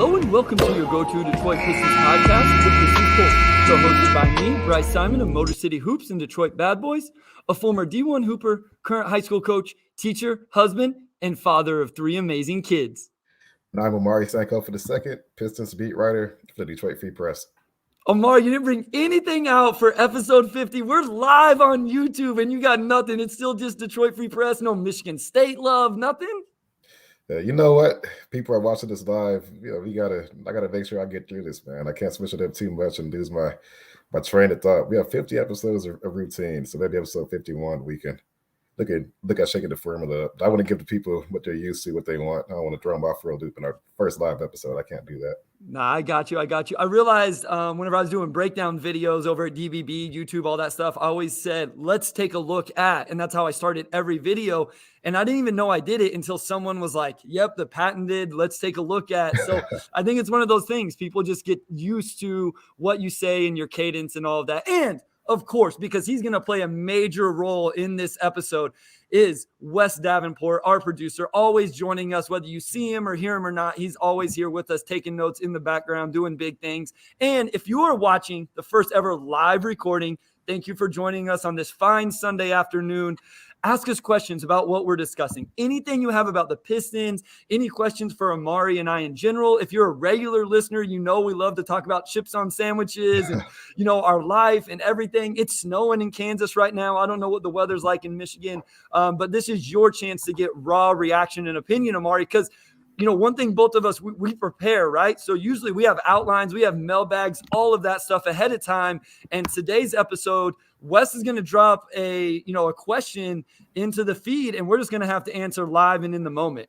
Hello and welcome to your go-to Detroit Pistons podcast, the Pistons Pulse. So hosted by me, Bryce Simon of Motor City Hoops and Detroit Bad Boys, a former D1 hooper, current high school coach, teacher, husband, and father of three amazing kids. And I'm Omari Sankofa II, Pistons beat writer for the Detroit Free Press. Omar, you didn't bring anything out for episode 50. We're live on YouTube and you got nothing. It's still just Detroit Free Press, no Michigan State love, nothing. You know what? People are watching this live. I gotta make sure I get through this, man. I can't switch it up too much and lose my train of thought. We have 50 episodes of routine, so maybe episode 51 we can look at shaking the formula up. I want to give the people what they're used to, what they want. I don't want to throw them off for a loop in our first live episode. I can't do that. Nah, I got you. I realized whenever I was doing breakdown videos over at DBB, YouTube, all that stuff, I always said, let's take a look at, and that's how I started every video. And I didn't even know I did it until someone was like, yep, the patented, let's take a look at. So I think it's one of those things. People just get used to what you say and your cadence and all of that. And of course, because he's going to play a major role in this episode, is Wes Davenport, our producer, always joining us, whether you see him or hear him or not. He's always here with us, taking notes in the background, doing big things. And if you are watching the first ever live recording, thank you for joining us on this fine Sunday afternoon. Ask us questions about what we're discussing. Anything you have about the Pistons, any questions for Omari and I in general. If you're a regular listener, you know we love to talk about chips on sandwiches and, our life and everything. It's snowing in Kansas right now. I don't know what the weather's like in Michigan, but this is your chance to get raw reaction and opinion, Omari, because one thing both of us, we prepare, right? So usually we have outlines, we have mailbags, all of that stuff ahead of time. And today's episode, Wes is going to drop a question into the feed, and we're just going to have to answer live and in the moment.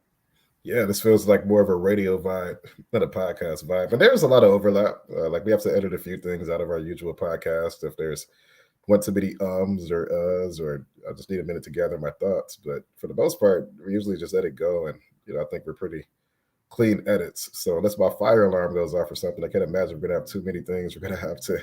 Yeah, this feels like more of a radio vibe than a podcast vibe. But there's a lot of overlap. We have to edit a few things out of our usual podcast if there's one too many ums or uhs, or I just need a minute to gather my thoughts. But for the most part, we usually just let it go. And, I think we're pretty clean edits. So unless my fire alarm goes off or something, I can't imagine we're going to have too many things we're going to have to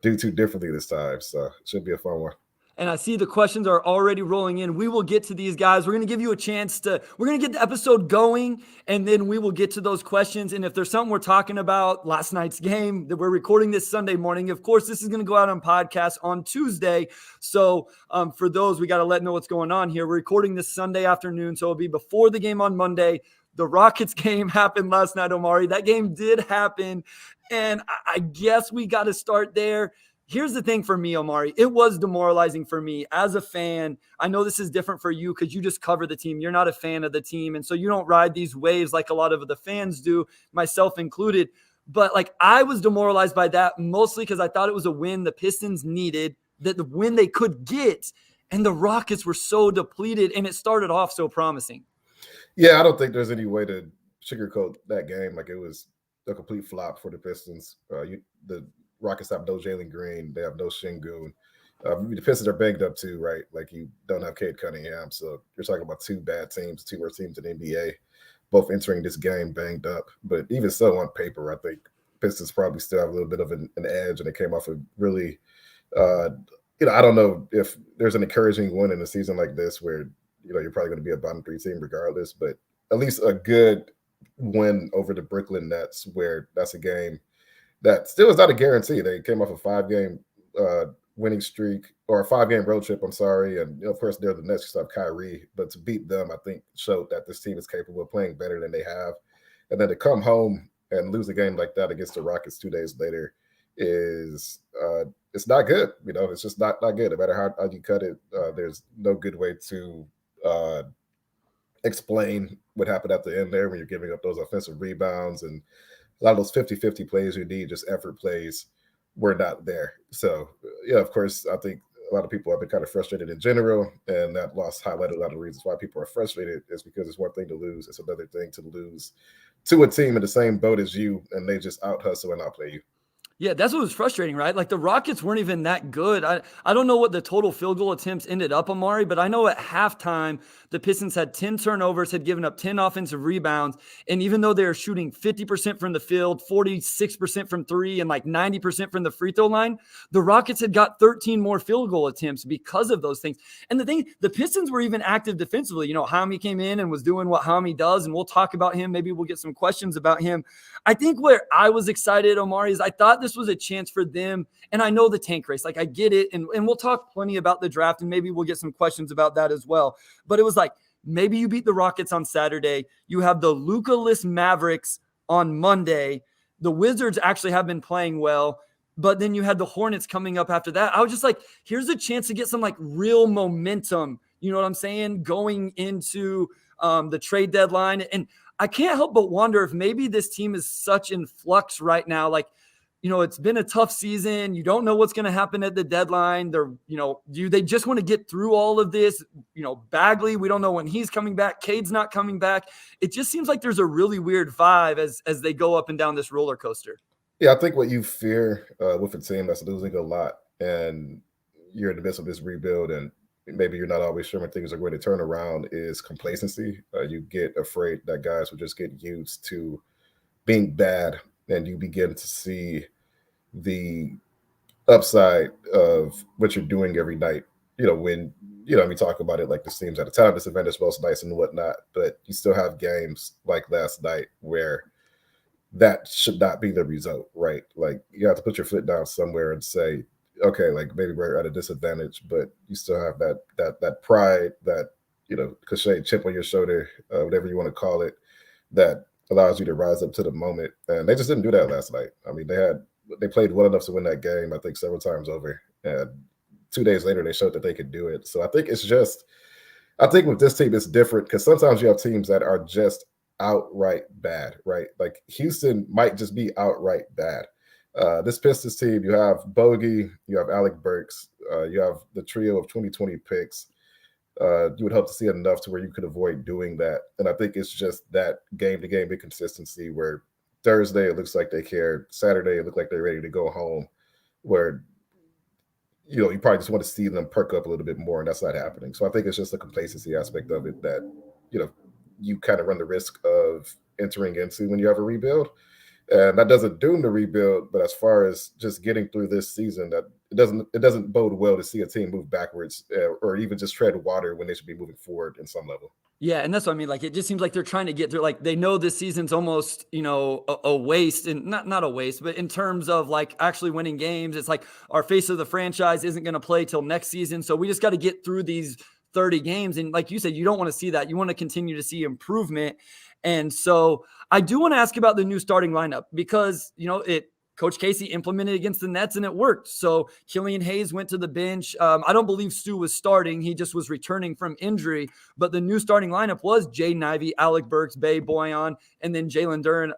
do too differently this time. So it should be a fun one. And I see the questions are already rolling in. We will get to these guys. We're going to give you a chance we're going to get the episode going, and then we will get to those questions. And if there's something we're talking about, last night's game that we're recording this Sunday morning, of course, this is going to go out on podcast on Tuesday. So for those, we got to know what's going on here. We're recording this Sunday afternoon, so it'll be before the game on Monday. The Rockets game happened last night, Omari. That game did happen, and I guess we got to start there. Here's the thing for me, Omari. It was demoralizing for me as a fan. I know this is different for you because you just cover the team. You're not a fan of the team, and so you don't ride these waves like a lot of the fans do, myself included. But, I was demoralized by that mostly because I thought it was a win the Pistons needed, that the win they could get, and the Rockets were so depleted, and it started off so promising. Yeah, I don't think there's any way to sugarcoat that game. It was a complete flop for the Pistons. The Rockets have no Jalen Green. They have no Şengün. The Pistons are banged up too, right? You don't have Cade Cunningham. So you're talking about two bad teams, two worst teams in the NBA, both entering this game banged up. But even so, on paper, I think Pistons probably still have a little bit of an edge, and it came off a really, I don't know if there's an encouraging win in a season like this where, you're probably going to be a bottom three team regardless, but at least a good win over the Brooklyn Nets, where that's a game that still is not a guarantee. They came off a 5-game winning streak, or a 5-game road trip, I'm sorry. And, of course, they're the Nets just have Kyrie. But to beat them, I think, showed that this team is capable of playing better than they have. And then to come home and lose a game like that against the Rockets 2 days later is it's not good. It's just not good. No matter how you cut it, there's no good way to explain what happened at the end there when you're giving up those offensive rebounds, and a lot of those 50-50 plays you need, just effort plays, were not there. So, of course, I think a lot of people have been kind of frustrated in general, and that loss highlighted a lot of the reasons why people are frustrated. Is because it's one thing to lose. It's another thing to lose to a team in the same boat as you, and they just out-hustle and outplay you. Yeah, that's what was frustrating, right? Like the Rockets weren't even that good. I don't know what the total field goal attempts ended up, Amari, but I know at halftime the Pistons had 10 turnovers, had given up 10 offensive rebounds, and even though they were shooting 50% from the field, 46% from three, and like 90% from the free throw line, the Rockets had got 13 more field goal attempts because of those things. And the Pistons were even active defensively. You know, Jaime came in and was doing what Jaime does, and we'll talk about him. Maybe we'll get some questions about him. I think where I was excited, Omari, is I thought this was a chance for them. And I know the tank race, like I get it. And we'll talk plenty about the draft, and maybe we'll get some questions about that as well. But it was like, maybe you beat the Rockets on Saturday. You have the Luka-less Mavericks on Monday. The Wizards actually have been playing well. But then you had the Hornets coming up after that. I was just like, here's a chance to get some like real momentum. You know what I'm saying? Going into the trade deadline. And I can't help but wonder if maybe this team is such in flux right now. Like, you know, it's been a tough season. You don't know what's going to happen at the deadline. They just want to get through all of this. You know, Bagley, we don't know when he's coming back. Cade's not coming back. It just seems like there's a really weird vibe as they go up and down this roller coaster. Yeah, I think what you fear with a team that's losing a lot and you're in the midst of this rebuild and maybe you're not always sure when things are going to turn around is complacency. You get afraid that guys will just get used to being bad and you begin to see the upside of what you're doing every night. You know, when, we talk about it like this team's at a time disadvantage most nights and whatnot, but you still have games like last night where that should not be the result, right? Like you have to put your foot down somewhere and say, okay, like maybe we're at a disadvantage, but you still have that pride, that cliche chip on your shoulder, whatever you want to call it, that allows you to rise up to the moment. And they just didn't do that last night. I mean, they played well enough to win that game, I think, several times over. And 2 days later, they showed that they could do it. So I think with this team, it's different because sometimes you have teams that are just outright bad, right? Like Houston might just be outright bad. This Pistons team, you have Bogey, you have Alec Burks, you have the trio of 2020 picks. You would hope to see enough to where you could avoid doing that. And I think it's just that game-to-game inconsistency where Thursday it looks like they care, Saturday it looks like they're ready to go home, where you probably just want to see them perk up a little bit more, and that's not happening. So I think it's just the complacency aspect of it that you kind of run the risk of entering into when you have a rebuild. And that doesn't doom the rebuild, but as far as just getting through this season, that it doesn't bode well to see a team move backwards or even just tread water when they should be moving forward in some level. Yeah, and that's what I mean. Like, it just seems like they're trying to get through. Like, they know this season's almost, a waste, and not a waste, but in terms of like actually winning games, it's like our face of the franchise isn't going to play till next season. So we just got to get through these 30 games. And like you said, you don't want to see that. You want to continue to see improvement. And so I do want to ask about the new starting lineup because, Coach Casey implemented against the Nets and it worked. So Killian Hayes went to the bench. I don't believe Stu was starting. He just was returning from injury. But the new starting lineup was Jaden Ivey, Alec Burks, Bay Boyan, and then Jalen Duren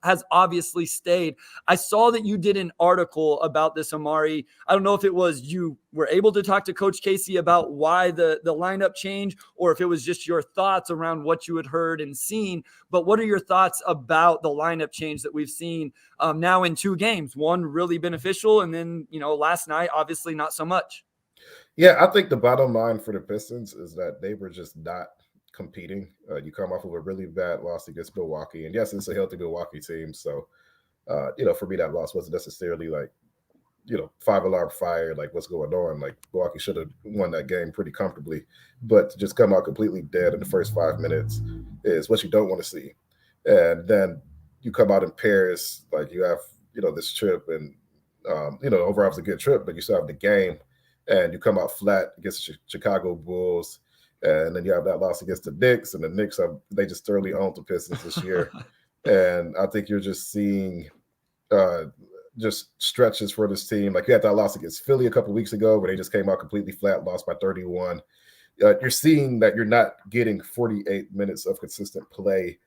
has obviously stayed. I saw that you did an article about this, Omari. I don't know if it was you were able to talk to Coach Casey about why the lineup change or if it was just your thoughts around what you had heard and seen. But what are your thoughts about the lineup change that we've seen now in 2 games? One really beneficial, and then, last night, obviously not so much. Yeah, I think the bottom line for the Pistons is that they were just not competing. You come off of a really bad loss against Milwaukee, and yes, it's a healthy Milwaukee team. So, for me, that loss wasn't necessarily like, 5-alarm fire, like what's going on. Like Milwaukee should have won that game pretty comfortably, but to just come out completely dead in the first 5 minutes is what you don't want to see. And then you come out in Paris, like you have, this trip, and overall it was a good trip, but you still have the game, and you come out flat against the Chicago Bulls. And then you have that loss against the Knicks, and the Knicks they just thoroughly owned the Pistons this year. And I think you're just seeing just stretches for this team. Like you had that loss against Philly a couple weeks ago where they just came out completely flat, lost by 31. You're seeing that you're not getting 48 minutes of consistent play.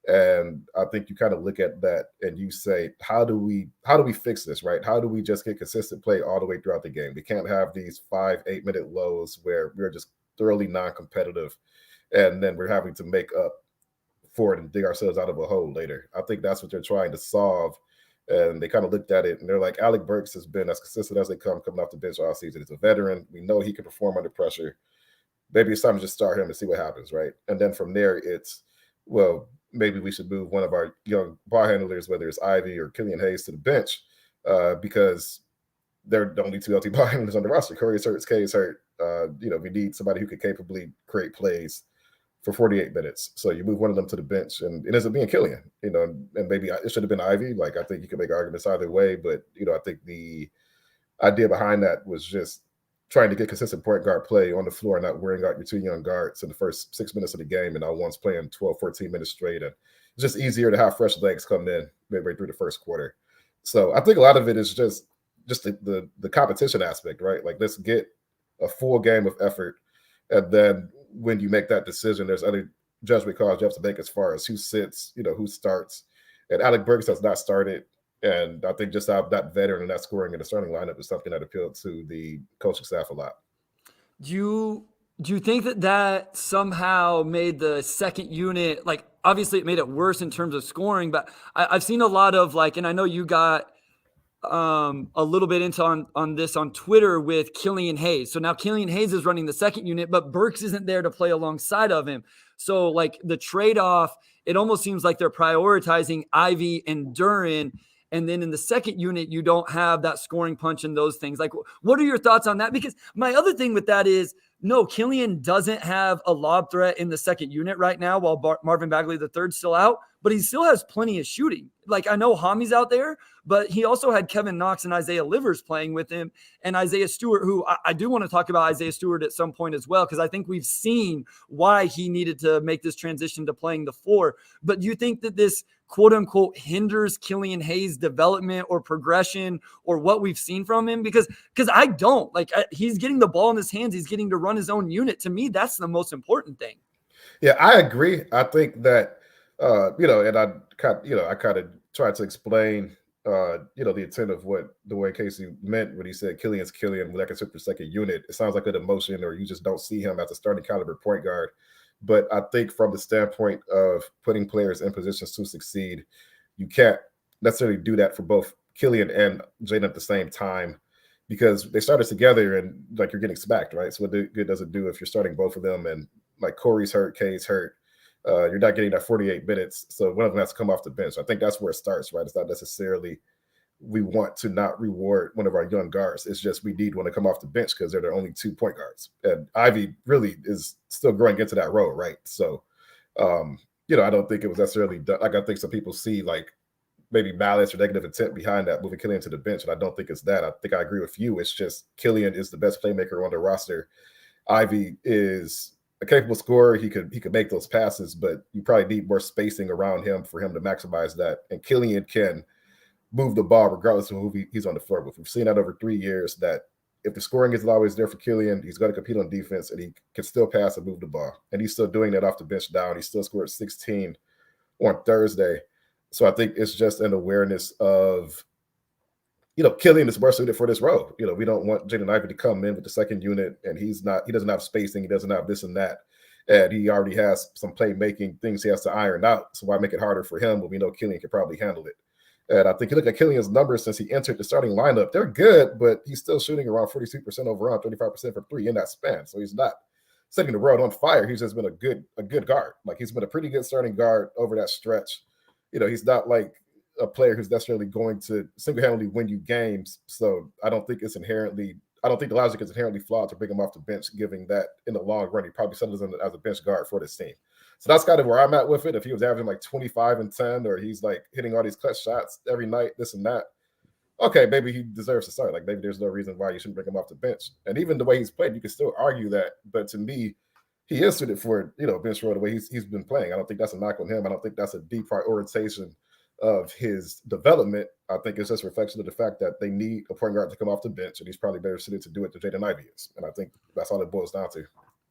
And I think you kind of look at that and you say, how do we fix this, right? How do we just get consistent play all the way throughout the game? We can't have these 5-8 minute lows where we're just thoroughly non-competitive, and then we're having to make up for it and dig ourselves out of a hole later. I think that's what they're trying to solve. And they kind of looked at it and they're like, Alec Burks has been as consistent as they coming off the bench all season. He's a veteran. We know he can perform under pressure. Maybe it's time to just start him and see what happens, right? And then from there, it's, well, maybe we should move one of our young ball handlers, whether it's Ivy or Killian Hayes, to the bench because they're the only two healthy ball handlers on the roster. Corey's hurt, Kay is hurt. We need somebody who could capably create plays for 48 minutes. So you move one of them to the bench, and it ends up being Killian, and maybe it should have been Ivy. Like, I think you could make arguments either way, but, I think the idea behind that was just trying to get consistent point guard play on the floor and not wearing out your two young guards in the first 6 minutes of the game, and not once playing 12, 14 minutes straight. And it's just easier to have fresh legs come in midway through the first quarter. So I think a lot of it is just the competition aspect, right? Like, let's get a full game of effort, and then when you make that decision, there's other judgment calls you have to make as far as who sits, who starts. And Alec Burks has not started. And I think just that veteran and that scoring in the starting lineup is something that appealed to the coaching staff a lot. Do you think that somehow made the second unit, like, obviously it made it worse in terms of scoring, but I've seen a lot of, like, and I know you got a little bit into on this on Twitter with Killian Hayes. So now Killian Hayes is running the second unit, but Burks isn't there to play alongside of him. So, like, the trade-off, it almost seems like they're prioritizing Ivy and Duren. And then in the second unit, you don't have that scoring punch and those things. Like, what are your thoughts on that? Because my other thing with that is, no, Killian doesn't have a lob threat in the second unit right now while Marvin Bagley III's still out, but he still has plenty of shooting. Like, I know Hami's out there, but he also had Kevin Knox and Isaiah Livers playing with him, and Isaiah Stewart, who I do want to talk about Isaiah Stewart at some point as well, because I think we've seen why he needed to make this transition to playing the four. But do you think that this quote unquote hinders Killian Hayes' development or progression or what we've seen from him? Because I don't. Like, he's getting the ball in his hands. He's getting to run his own unit. To me, that's the most important thing. Yeah, I agree. I think that, and I kind of tried to explain, the intent of what Dwayne Casey meant when he said Killian's Killian, when I consider the second unit. It sounds like an emotion, or you just don't see him as a starting caliber point guard. But I think from the standpoint of putting players in positions to succeed, you can't necessarily do that for both Killian and Jaden at the same time, because they started together and, like, you're getting smacked, right? So what good does it do if you're starting both of them and, like, Corey's hurt, Kay's hurt? You're not getting that 48 minutes. So one of them has to come off the bench. I think that's where it starts, right? It's not necessarily we want to not reward one of our young guards. It's just we need one to come off the bench because they're the only two point guards. And Ivy really is still growing into that role, right? So, I don't think it was necessarily done. Like, I think some people see, like, maybe malice or negative intent behind that, moving Killian to the bench. And I don't think it's that. I think I agree with you. It's just Killian is the best playmaker on the roster. Ivy is a capable scorer. He could make those passes, but you probably need more spacing around him for him to maximize that. And Killian can move the ball regardless of who he's on the floor with. We've seen that over 3 years, that if the scoring isn't always there for Killian, he's going to compete on defense, and he can still pass and move the ball. And he's still doing that off the bench down. He still scored 16 on Thursday. So I think it's just an awareness of, Killian is more suited for this role. We don't want Jaden Ivey to come in with the second unit and he doesn't have spacing. He doesn't have this and that. And he already has some playmaking things he has to iron out. So why make it harder for him when we know Killian can probably handle it? And I think you look at Killian's numbers since he entered the starting lineup, they're good, but he's still shooting around 42% overall, 35% from three in that span. So he's not setting the world on fire. He's just been a good guard. Like, he's been a pretty good starting guard over that stretch. He's not like a player who's necessarily going to single-handedly win you games. So I don't think the logic is inherently flawed to bring him off the bench, giving that in the long run, he probably settles in as a bench guard for this team. So that's kind of where I'm at with it. If he was averaging like 25 and 10, or he's like hitting all these clutch shots every night, this and that, okay, maybe he deserves to start. Like, maybe there's no reason why you shouldn't bring him off the bench. And even the way he's played, you can still argue that. But to me, he is suited for, bench role the way he's been playing. I don't think that's a knock on him. I don't think that's a deprioritization of his development. I think it's just a reflection of the fact that they need a point guard to come off the bench, and he's probably better suited to do it than Jaden Ivey is. And I think that's all it boils down to.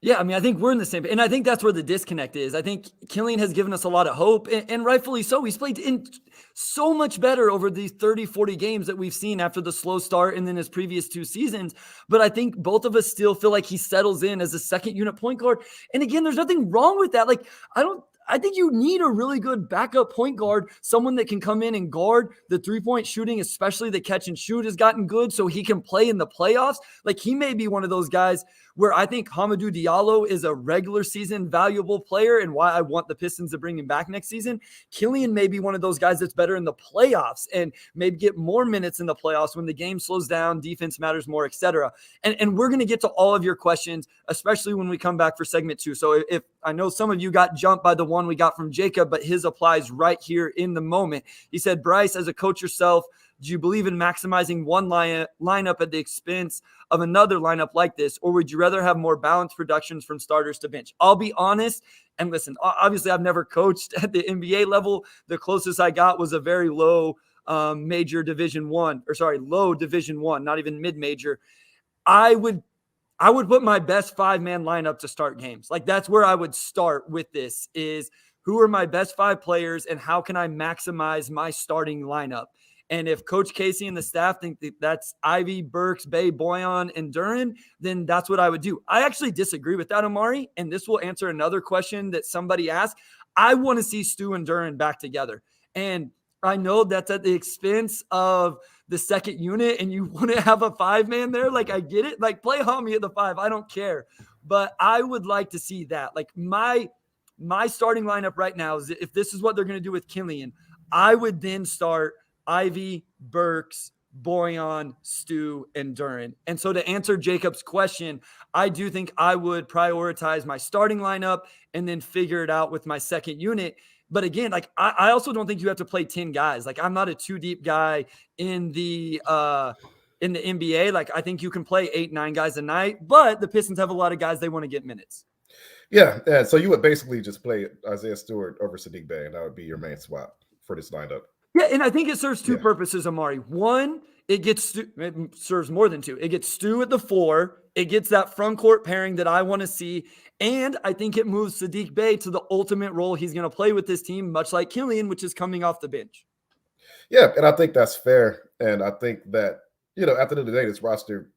Yeah, I mean, I think we're in the same, and I think that's where the disconnect is. I think Killian has given us a lot of hope, and rightfully so. He's played in so much better over these 30, 40 games that we've seen after the slow start and then his previous 2 seasons. But I think both of us still feel like he settles in as a second unit point guard. And again, there's nothing wrong with that. Like, I think you need a really good backup point guard, someone that can come in and guard the three-point shooting, especially the catch and shoot has gotten good so he can play in the playoffs. Like he may be one of those guys where I think Hamidou Diallo is a regular season valuable player and why I want the Pistons to bring him back next season. Killian may be one of those guys that's better in the playoffs and maybe get more minutes in the playoffs when the game slows down, defense matters more, etc. And we're going to get to all of your questions, especially when we come back for segment 2. So if I know some of you got jumped by the one we got from Jacob, but his applies right here in the moment. He said, Bryce, as a coach yourself, do you believe in maximizing one lineup at the expense of another lineup like this? Or would you rather have more balanced productions from starters to bench? I'll be honest. And listen, obviously I've never coached at the NBA level. The closest I got was a very low low Division One, not even mid-major. I would put my best 5-man lineup to start games. Like that's where I would start with this is who are my best 5 players and how can I maximize my starting lineup? And if Coach Casey and the staff think that that's Ivy, Burks, Bay, Boyan, and Duren, then that's what I would do. I actually disagree with that, Omari, and this will answer another question that somebody asked. I want to see Stu and Duren back together. And I know that's at the expense of the second unit and you want to have a 5-man there. Like I get it. Like play Hami at the 5. I don't care. But I would like to see that. Like my starting lineup right now is if this is what they're going to do with Killian, I would then start Ivy, Burks, Boyan, Stu, and Duren. And so to answer Jacob's question, I do think I would prioritize my starting lineup and then figure it out with my second unit. But again, like I also don't think you have to play 10 guys. Like I'm not a too deep guy in the NBA. Like I think you can play 8-9 guys a night, but the Pistons have a lot of guys they want to get minutes. Yeah. So you would basically just play Isaiah Stewart over Sadiq Bey, and that would be your main swap for this lineup. Yeah, and I think it serves two purposes, Omari. One, it serves more than two. It gets Stu at the 4. It gets that front court pairing that I want to see. And I think it moves Sadiq Bey to the ultimate role he's going to play with this team, much like Killian, which is coming off the bench. Yeah, and I think that's fair. And I think that, at the end of the day, this roster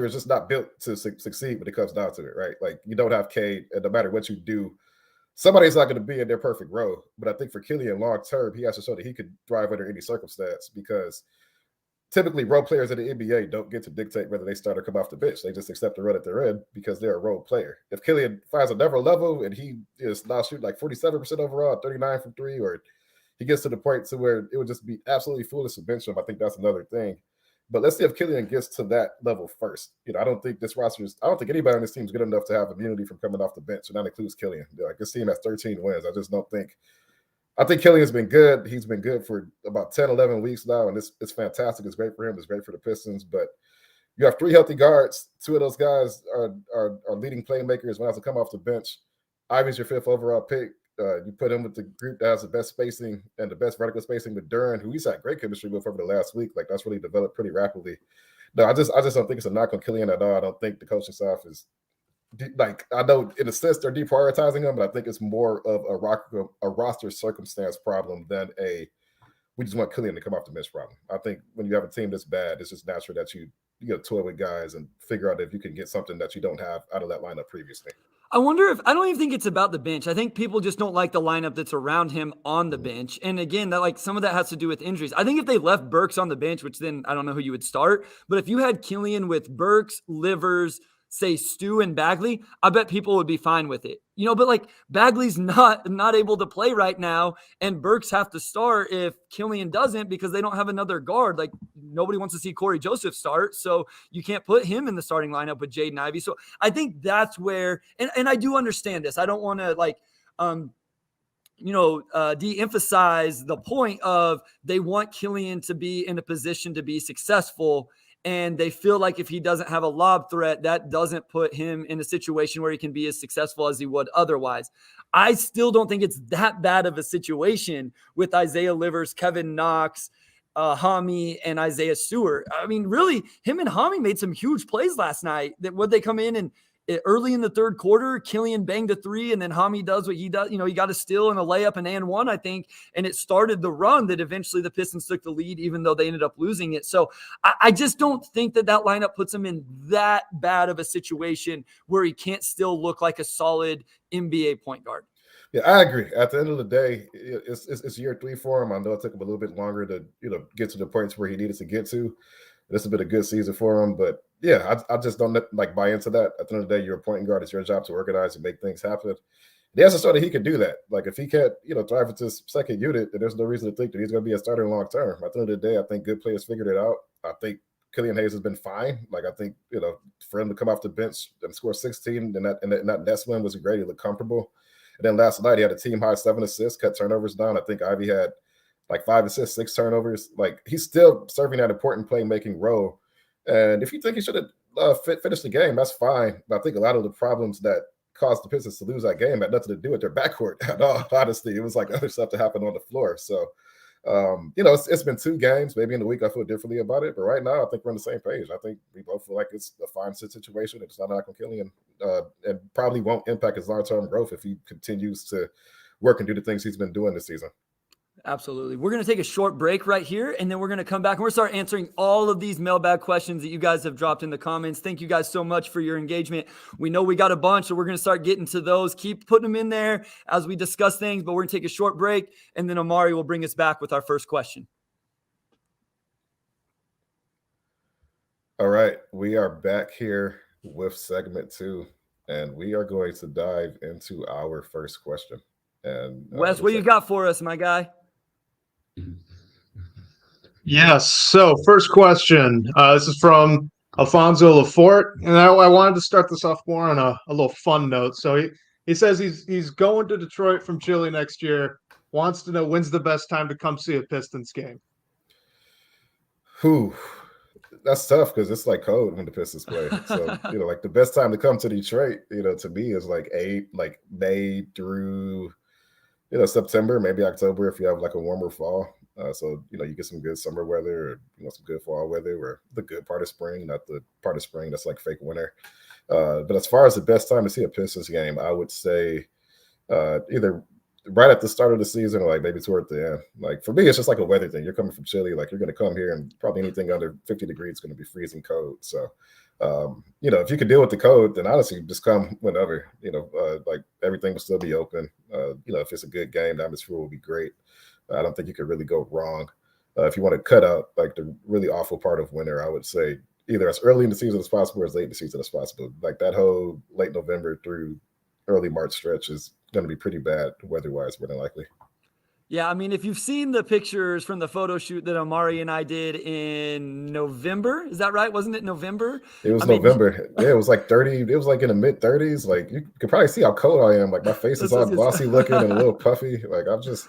is just not built to succeed when it comes down to it, right? Like you don't have Cade, and no matter what you do, somebody's not going to be in their perfect role. But I think for Killian long term, he has to show that he could thrive under any circumstance because typically role players in the NBA don't get to dictate whether they start or come off the bench. They just accept the run at their end because they're a role player. If Killian finds another level and he is now shooting like 47% overall, 39 from 3, or he gets to the point to where it would just be absolutely foolish to bench him, I think that's another thing. But let's see if Killian gets to that level first. I don't think I don't think anybody on this team is good enough to have immunity from coming off the bench, and that includes Killian. Like this team has 13 wins. I think Killian's been good. He's been good for about 10, 11 weeks now, and it's fantastic. It's great for him. It's great for the Pistons. But you have 3 healthy guards. 2 of those guys are leading playmakers when I have to come off the bench. Ivy's your 5th overall pick. You put him with the group that has the best spacing and the best vertical spacing with Duren, who he's had great chemistry with over the last week. Like that's really developed pretty rapidly. No, I just don't think it's a knock on Killian at all. I don't think the coaching staff is like, I know in a sense they're deprioritizing him, but I think it's more of a roster circumstance problem than we just want Killian to come off the bench problem. I think when you have a team this bad, it's just natural that you get toy with guys and figure out if you can get something that you don't have out of that lineup previously. I don't even think it's about the bench. I think people just don't like the lineup that's around him on the bench. And again, some of that has to do with injuries. I think if they left Burks on the bench, which then I don't know who you would start, but if you had Killian with Burks, Livers, say Stu and Bagley, I bet people would be fine with it. But like Bagley's not able to play right now, and Burks have to start if Killian doesn't because they don't have another guard. Like nobody wants to see Corey Joseph start, so you can't put him in the starting lineup with Jaden Ivey. So I think that's where, and I do understand this. I don't want to de-emphasize the point of they want Killian to be in a position to be successful. And they feel like if he doesn't have a lob threat, that doesn't put him in a situation where he can be as successful as he would otherwise. I still don't think it's that bad of a situation with Isaiah Livers, Kevin Knox, Hami, and Isaiah Stewart. I mean, really, him and Hami made some huge plays last night. Would they come in and early in the third quarter, Killian banged a 3, and then Hami does what he does. He got a steal and a layup and one, I think, and it started the run that eventually the Pistons took the lead, even though they ended up losing it. So I just don't think that lineup puts him in that bad of a situation where he can't still look like a solid NBA point guard. Yeah, I agree. At the end of the day, it's year 3 for him. I know it took him a little bit longer to get to the points where he needed to get to. This has been a good season for him, but yeah, I just don't like buy into that. At the end of the day, you're a point guard. It's your job to organize and make things happen. He has to show that he can do that. Like if he can't, thrive into his second unit, then there's no reason to think that he's going to be a starter long term. At the end of the day, I think good players figured it out. I think Killian Hayes has been fine. Like I think for him to come off the bench and score 16 and that Nets win was great. He looked comfortable. And then last night he had a team high 7 assists, cut turnovers down. I think Ivy had like 5 assists, 6 turnovers. Like he's still serving that important playmaking role. And if you think he should have finished the game, that's fine. But I think a lot of the problems that caused the Pistons to lose that game had nothing to do with their backcourt at all. Honestly, it was like other stuff that happened on the floor. So, it's been 2 games. Maybe in the week I feel differently about it, but right now I think we're on the same page. I think we both feel like it's a fine situation. It's not on Killian, and probably won't impact his long-term growth if he continues to work and do the things he's been doing this season. Absolutely. We're going to take a short break right here, and then we're going to come back and we're start answering all of these mailbag questions that you guys have dropped in the comments. Thank you guys so much for your engagement. We know we got a bunch, so we're going to start getting to those. Keep putting them in there as we discuss things, but we're going to take a short break, and then Omari will bring us back with our first question. All right. We are back here with segment 2, and we are going to dive into our first question. And Wes, what you got for us, my guy? Yes. So first question. This is from Alfonso Lafort, and I wanted to start this off more on a little fun note. So he says he's going to Detroit from Chile next year. Wants to know when's the best time to come see a Pistons game. That's tough because it's like cold when the Pistons play. So like the best time to come to Detroit, to me is like May through September, maybe October if you have like a warmer fall. So you get some good summer weather, or some good fall weather, or the good part of spring, not the part of spring that's like fake winter. But as far as the best time to see a Pistons game, I would say either right at the start of the season or like maybe toward the end. Like for me, it's just like a weather thing. You're coming from Chile, like you're going to come here and probably anything under 50 degrees is going to be freezing cold. So if you could deal with the cold, then honestly just come whenever. Like everything will still be open. If it's a good game, the atmosphere will be great. I don't think you could really go wrong. If you want to cut out like the really awful part of winter, I would say either as early in the season as possible or as late in the season as possible. Like that whole late November through early March stretch is going to be pretty bad weather-wise, more than likely. Yeah, I mean, if you've seen the pictures from the photo shoot that Omari and I did in November, is that right? Wasn't it November? It was November. Yeah, it was like 30. It was like in the mid 30s. Like you could probably see how cold I am. Like my face is all glossy looking and a little puffy. Like I'm just,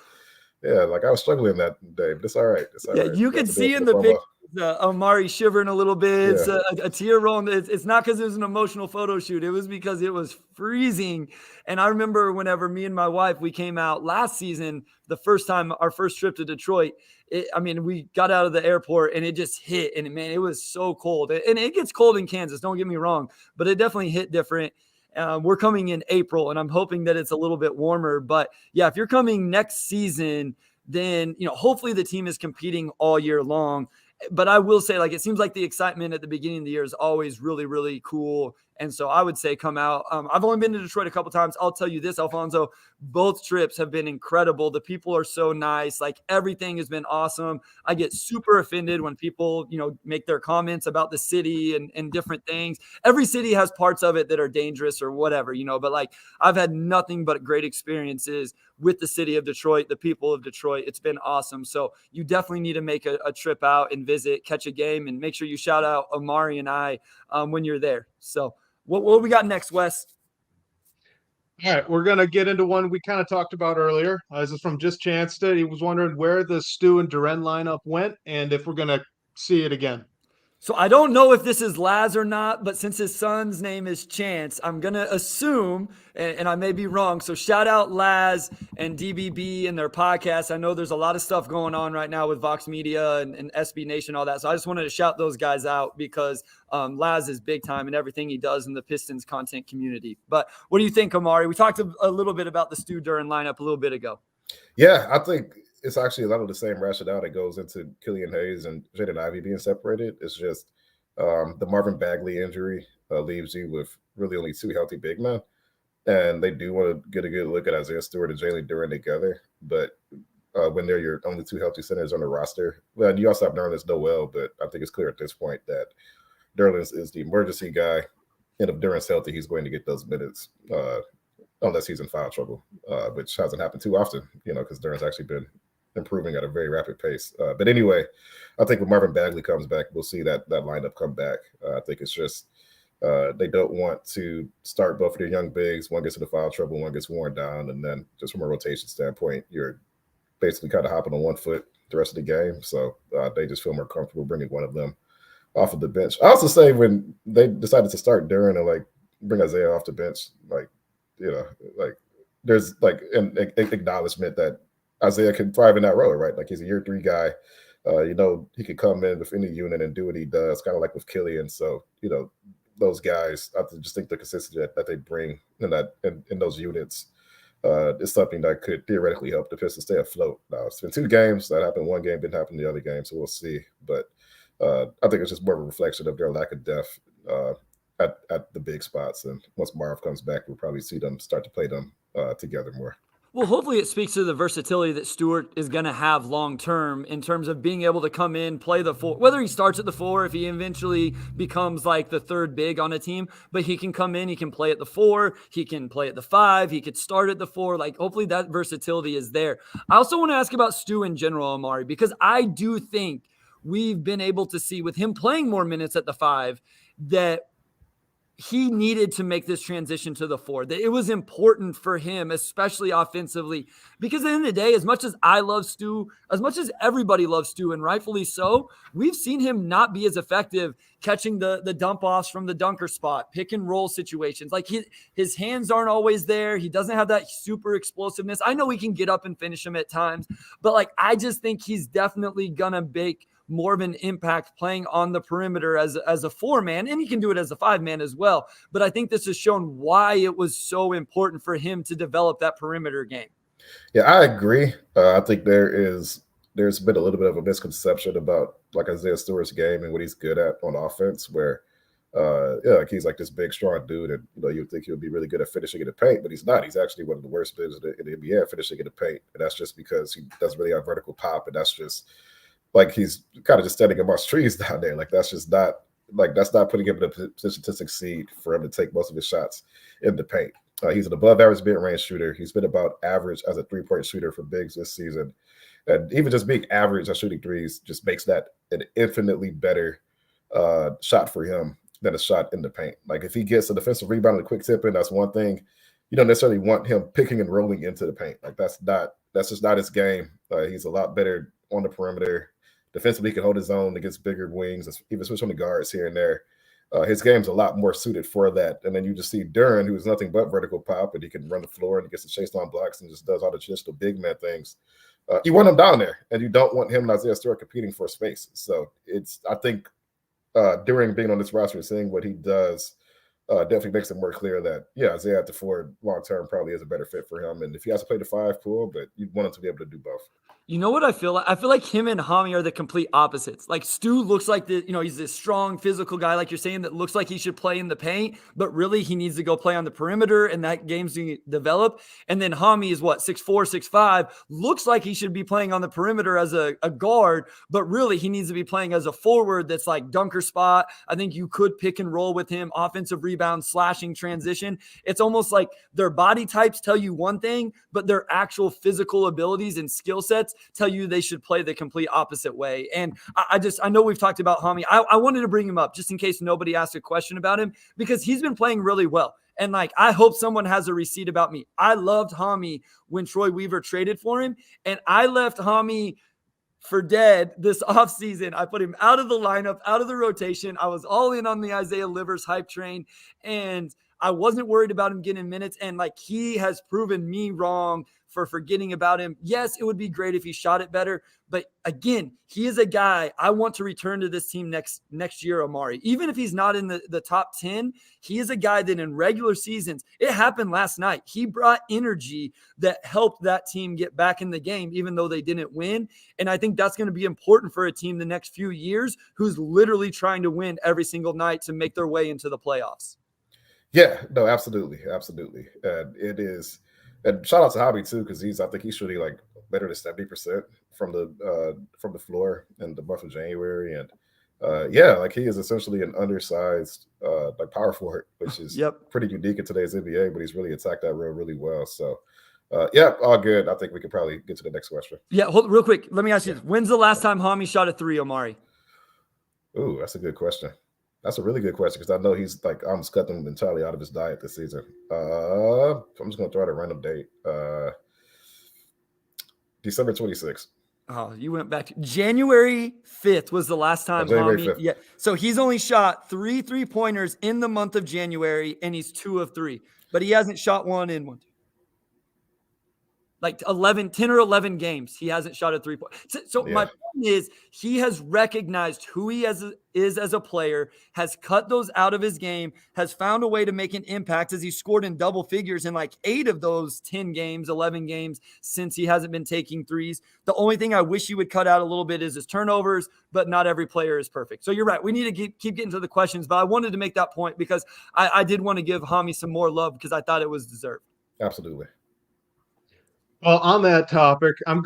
like I was struggling that day, but it's all right. It's all right. You could see in the picture Omari shivering a little bit, a tear rolling. It's not because it was an emotional photo shoot. It was because it was freezing. And I remember whenever me and my wife, we came out last season, the first time, our first trip to Detroit, we got out of the airport and it just hit. And man, it was so cold. And it gets cold in Kansas, don't get me wrong, but it definitely hit different. We're coming in April and I'm hoping that it's a little bit warmer. But yeah, if you're coming next season, then, hopefully the team is competing all year long. But I will say, like, it seems like the excitement at the beginning of the year is always really, really cool. And so I would say come out. I've only been to Detroit a couple times. I'll tell you this, Alfonso, both trips have been incredible. The people are so nice. Like everything has been awesome. I get super offended when people, make their comments about the city and different things. Every city has parts of it that are dangerous or whatever, but like I've had nothing but great experiences with the city of Detroit, the people of Detroit. It's been awesome. So you definitely need to make a trip out and visit, catch a game, and make sure you shout out Omari and I when you're there. So what we got next, Wes? All right, we're going to get into one we kind of talked about earlier. This is from Just Chanced It. He was wondering where the Stu and Duren lineup went and if we're going to see it again. So I don't know if this is Laz or not, but since his son's name is Chance, I'm going to assume, and I may be wrong. So shout out Laz and DBB and their podcast. I know there's a lot of stuff going on right now with Vox Media and SB Nation, all that. So I just wanted to shout those guys out because Laz is big time in everything he does in the Pistons content community. But what do you think, Omari? We talked a little bit about the Stu Duren lineup a little bit ago. Yeah, I think it's actually a lot of the same rationale that goes into Killian Hayes and Jaden Ivey being separated. It's just the Marvin Bagley injury leaves you with really only 2 healthy big men. and they do want to get a good look at Isaiah Stewart and Jalen Duren together. But when they're your only two healthy centers on the roster, well, you also have Nerlens Noel, but I think it's clear at this point that Nerlens is the emergency guy, and if Duren's healthy, he's going to get those minutes, unless he's in foul trouble, which hasn't happened too often, because Duren's actually been improving at a very rapid pace. But anyway, I think when Marvin Bagley comes back, we'll see that lineup come back. I think it's just they don't want to start both of their young bigs. One gets into foul trouble, one gets worn down, and then just from a rotation standpoint, you're basically kind of hopping on one foot the rest of the game. So they just feel more comfortable bringing one of them off of the bench. I also say when they decided to start Duren and bring Isaiah off the bench, there's an acknowledgement that Isaiah can thrive in that role, right? Like he's a year 3 guy. He could come in with any unit and do what he does, kind of like with Killian. So, those guys, I just think the consistency that they bring in those units is something that could theoretically help the Pistons stay afloat. Now, it's been 2 games. That happened one game, didn't happen the other game, so we'll see. But I think it's just more of a reflection of their lack of depth at the big spots. And once Marv comes back, we'll probably see them start to play them together more. Well, hopefully it speaks to the versatility that Stewart is going to have long-term in terms of being able to come in, play the 4, whether he starts at the 4, if he eventually becomes like the 3rd big on a team, but he can come in, he can play at the 4, he can play at the 5, he could start at the 4. Hopefully that versatility is there. I also want to ask about Stu in general, Omari, because I do think we've been able to see with him playing more minutes at the 5 that he needed to make this transition to the 4, that it was important for him, especially offensively, because at the end of the day, as much as I love Stu, as much as everybody loves Stu, and rightfully so, we've seen him not be as effective catching the dump offs from the dunker spot, pick and roll situations. His hands aren't always there. He doesn't have that super explosiveness. I know he can get up and finish them at times, but I just think he's definitely gonna make more of an impact playing on the perimeter as a 4-man, and he can do it as a 5-man as well. But I think this has shown why it was so important for him to develop that perimeter game. Yeah, I agree. I think there's been a little bit of a misconception about Isaiah Stewart's game and what he's good at on offense, where he's like this big, strong dude, and you'd think he would be really good at finishing in the paint, but he's not. He's actually one of the worst bigs in the NBA at finishing in the paint, and that's just because he doesn't really have vertical pop, and that's just he's kind of just standing amongst trees down there. That's not putting him in a position to succeed for him to take most of his shots in the paint. He's an above average mid-range shooter. He's been about average as a 3-point shooter for bigs this season. And even just being average at shooting threes just makes that an infinitely better shot for him than a shot in the paint. If he gets a defensive rebound and a quick tip in, that's one thing. You don't necessarily want him picking and rolling into the paint. That's just not his game. He's a lot better on the perimeter. Defensively, he can hold his own against bigger wings, even switch on the guards here and there. His game's a lot more suited for that. And then you just see Duren, who is nothing but vertical pop, and he can run the floor and he gets to chase down blocks and just does all the traditional big man things. You want him down there, and you don't want him and Isaiah Stewart competing for space. So I think Duren being on this roster and seeing what he does definitely makes it more clear that, Isaiah at the 4 long-term probably is a better fit for him. And if he has to play the 5, cool, but you want him to be able to do both. You know what I feel like? I feel like him and Hami are the complete opposites. Stu looks like he's this strong physical guy, like you're saying, that looks like he should play in the paint, but really he needs to go play on the perimeter, and that game's going to develop. And then Hami is 6'4", 6'5", looks like he should be playing on the perimeter as a guard, but really he needs to be playing as a forward that's dunker spot. I think you could pick and roll with him, offensive rebound, slashing, transition. It's almost like their body types tell you one thing, but their actual physical abilities and skill sets tell you they should play the complete opposite way. And I know we've talked about Hami. I wanted to bring him up just in case nobody asked a question about him, because he's been playing really well. And I hope someone has a receipt about me. I loved Hami when Troy Weaver traded for him, and I left Hami for dead this offseason. I put him out of the lineup, out of the rotation. I was all in on the Isaiah Livers hype train, and I wasn't worried about him getting minutes. And he has proven me wrong for forgetting about him. Yes, it would be great if he shot it better, but again, he is a guy I want to return to this team next year, Omari. Even if he's not in the top 10, he is a guy that in regular seasons, it happened last night. He brought energy that helped that team get back in the game, even though they didn't win. And I think that's going to be important for a team the next few years who's literally trying to win every single night to make their way into the playoffs. Yeah, no, absolutely, absolutely. And it is, and shout out to Hobby too, because I think he's shooting like better than 70% from the floor in the month of January. And yeah, like he is essentially an undersized like power forward, which is Yep. pretty unique in today's NBA, but he's really attacked that role really well. So yeah, all good. I think we could probably get to the next question. Yeah, hold real quick. Let me ask you this. When's the last time Hami shot a three, Omari? Ooh, that's a good question. That's a really good question because I know he's like almost cut them entirely out of his diet this season. I'm just gonna throw out a random date. December 26th. Oh, you went back to January 5th was the last time January Hami. 5th. Yeah. So he's only shot 3 3-pointers in the month of January, and he's 2 of 3. But he hasn't shot one in like 10 or 11 games. He hasn't shot a 3-point. So Yeah. my point is he has recognized who he is as a player, has cut those out of his game, has found a way to make an impact as he scored in double figures in like 8 of those 10 games, 11 games since he hasn't been taking threes. The only thing I wish he would cut out a little bit is his turnovers, but not every player is perfect. So you're right. We need to keep getting to the questions, but I wanted to make that point because I did want to give Hami some more love because I thought it was deserved. Absolutely. Well, on that topic, I'm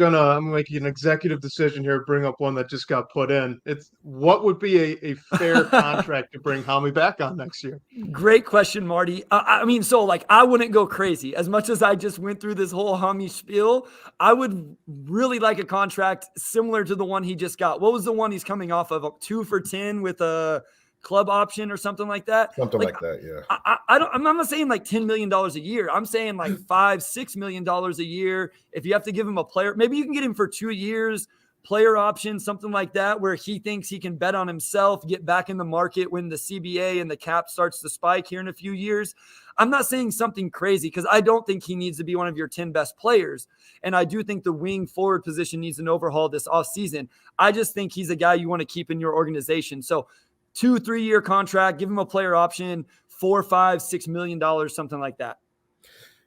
making an executive decision here. Bring up one that just got put in. It's what would be a fair contract to bring Hami back on next year? Great question, Marty. I mean, so like I wouldn't go crazy as much as I just went through this whole Hami spiel. I would really like a contract similar to the one he just got. What was the one he's coming off of? 2 for 10 with a club option or something like that. Something like that, yeah. I'm not saying like $10 million a year. I'm saying like $5-6 million a year. If you have to give him a player, maybe you can get him for 2 years, player option, something like that, where he thinks he can bet on himself, get back in the market when the CBA and the cap starts to spike here in a few years. I'm not saying something crazy because I don't think he needs to be one of your 10 best players. And I do think the wing forward position needs an overhaul this offseason. I just think he's a guy you want to keep in your organization. So 2-3 year contract, give him a player option, $4, $5, $6 million, something like that.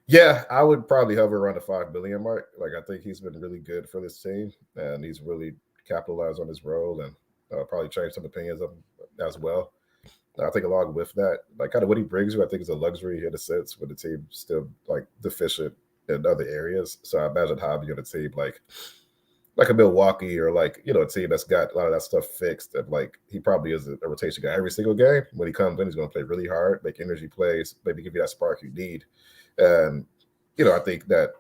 Yeah, I would probably hover around the 5 billion mark. Like I think he's been really good for this team, and he's really capitalized on his role, and probably changed some opinions of him as well. I think along with that, like kind of what he brings you, I think is a luxury in a sense, with the team still like deficient in other areas. So I imagine Hobby on a team like a Milwaukee or like, you know, a team that's got a lot of that stuff fixed. And like he probably is a rotation guy every single game. When he comes in, he's going to play really hard, make energy plays, maybe give you that spark you need. And, you know, I think that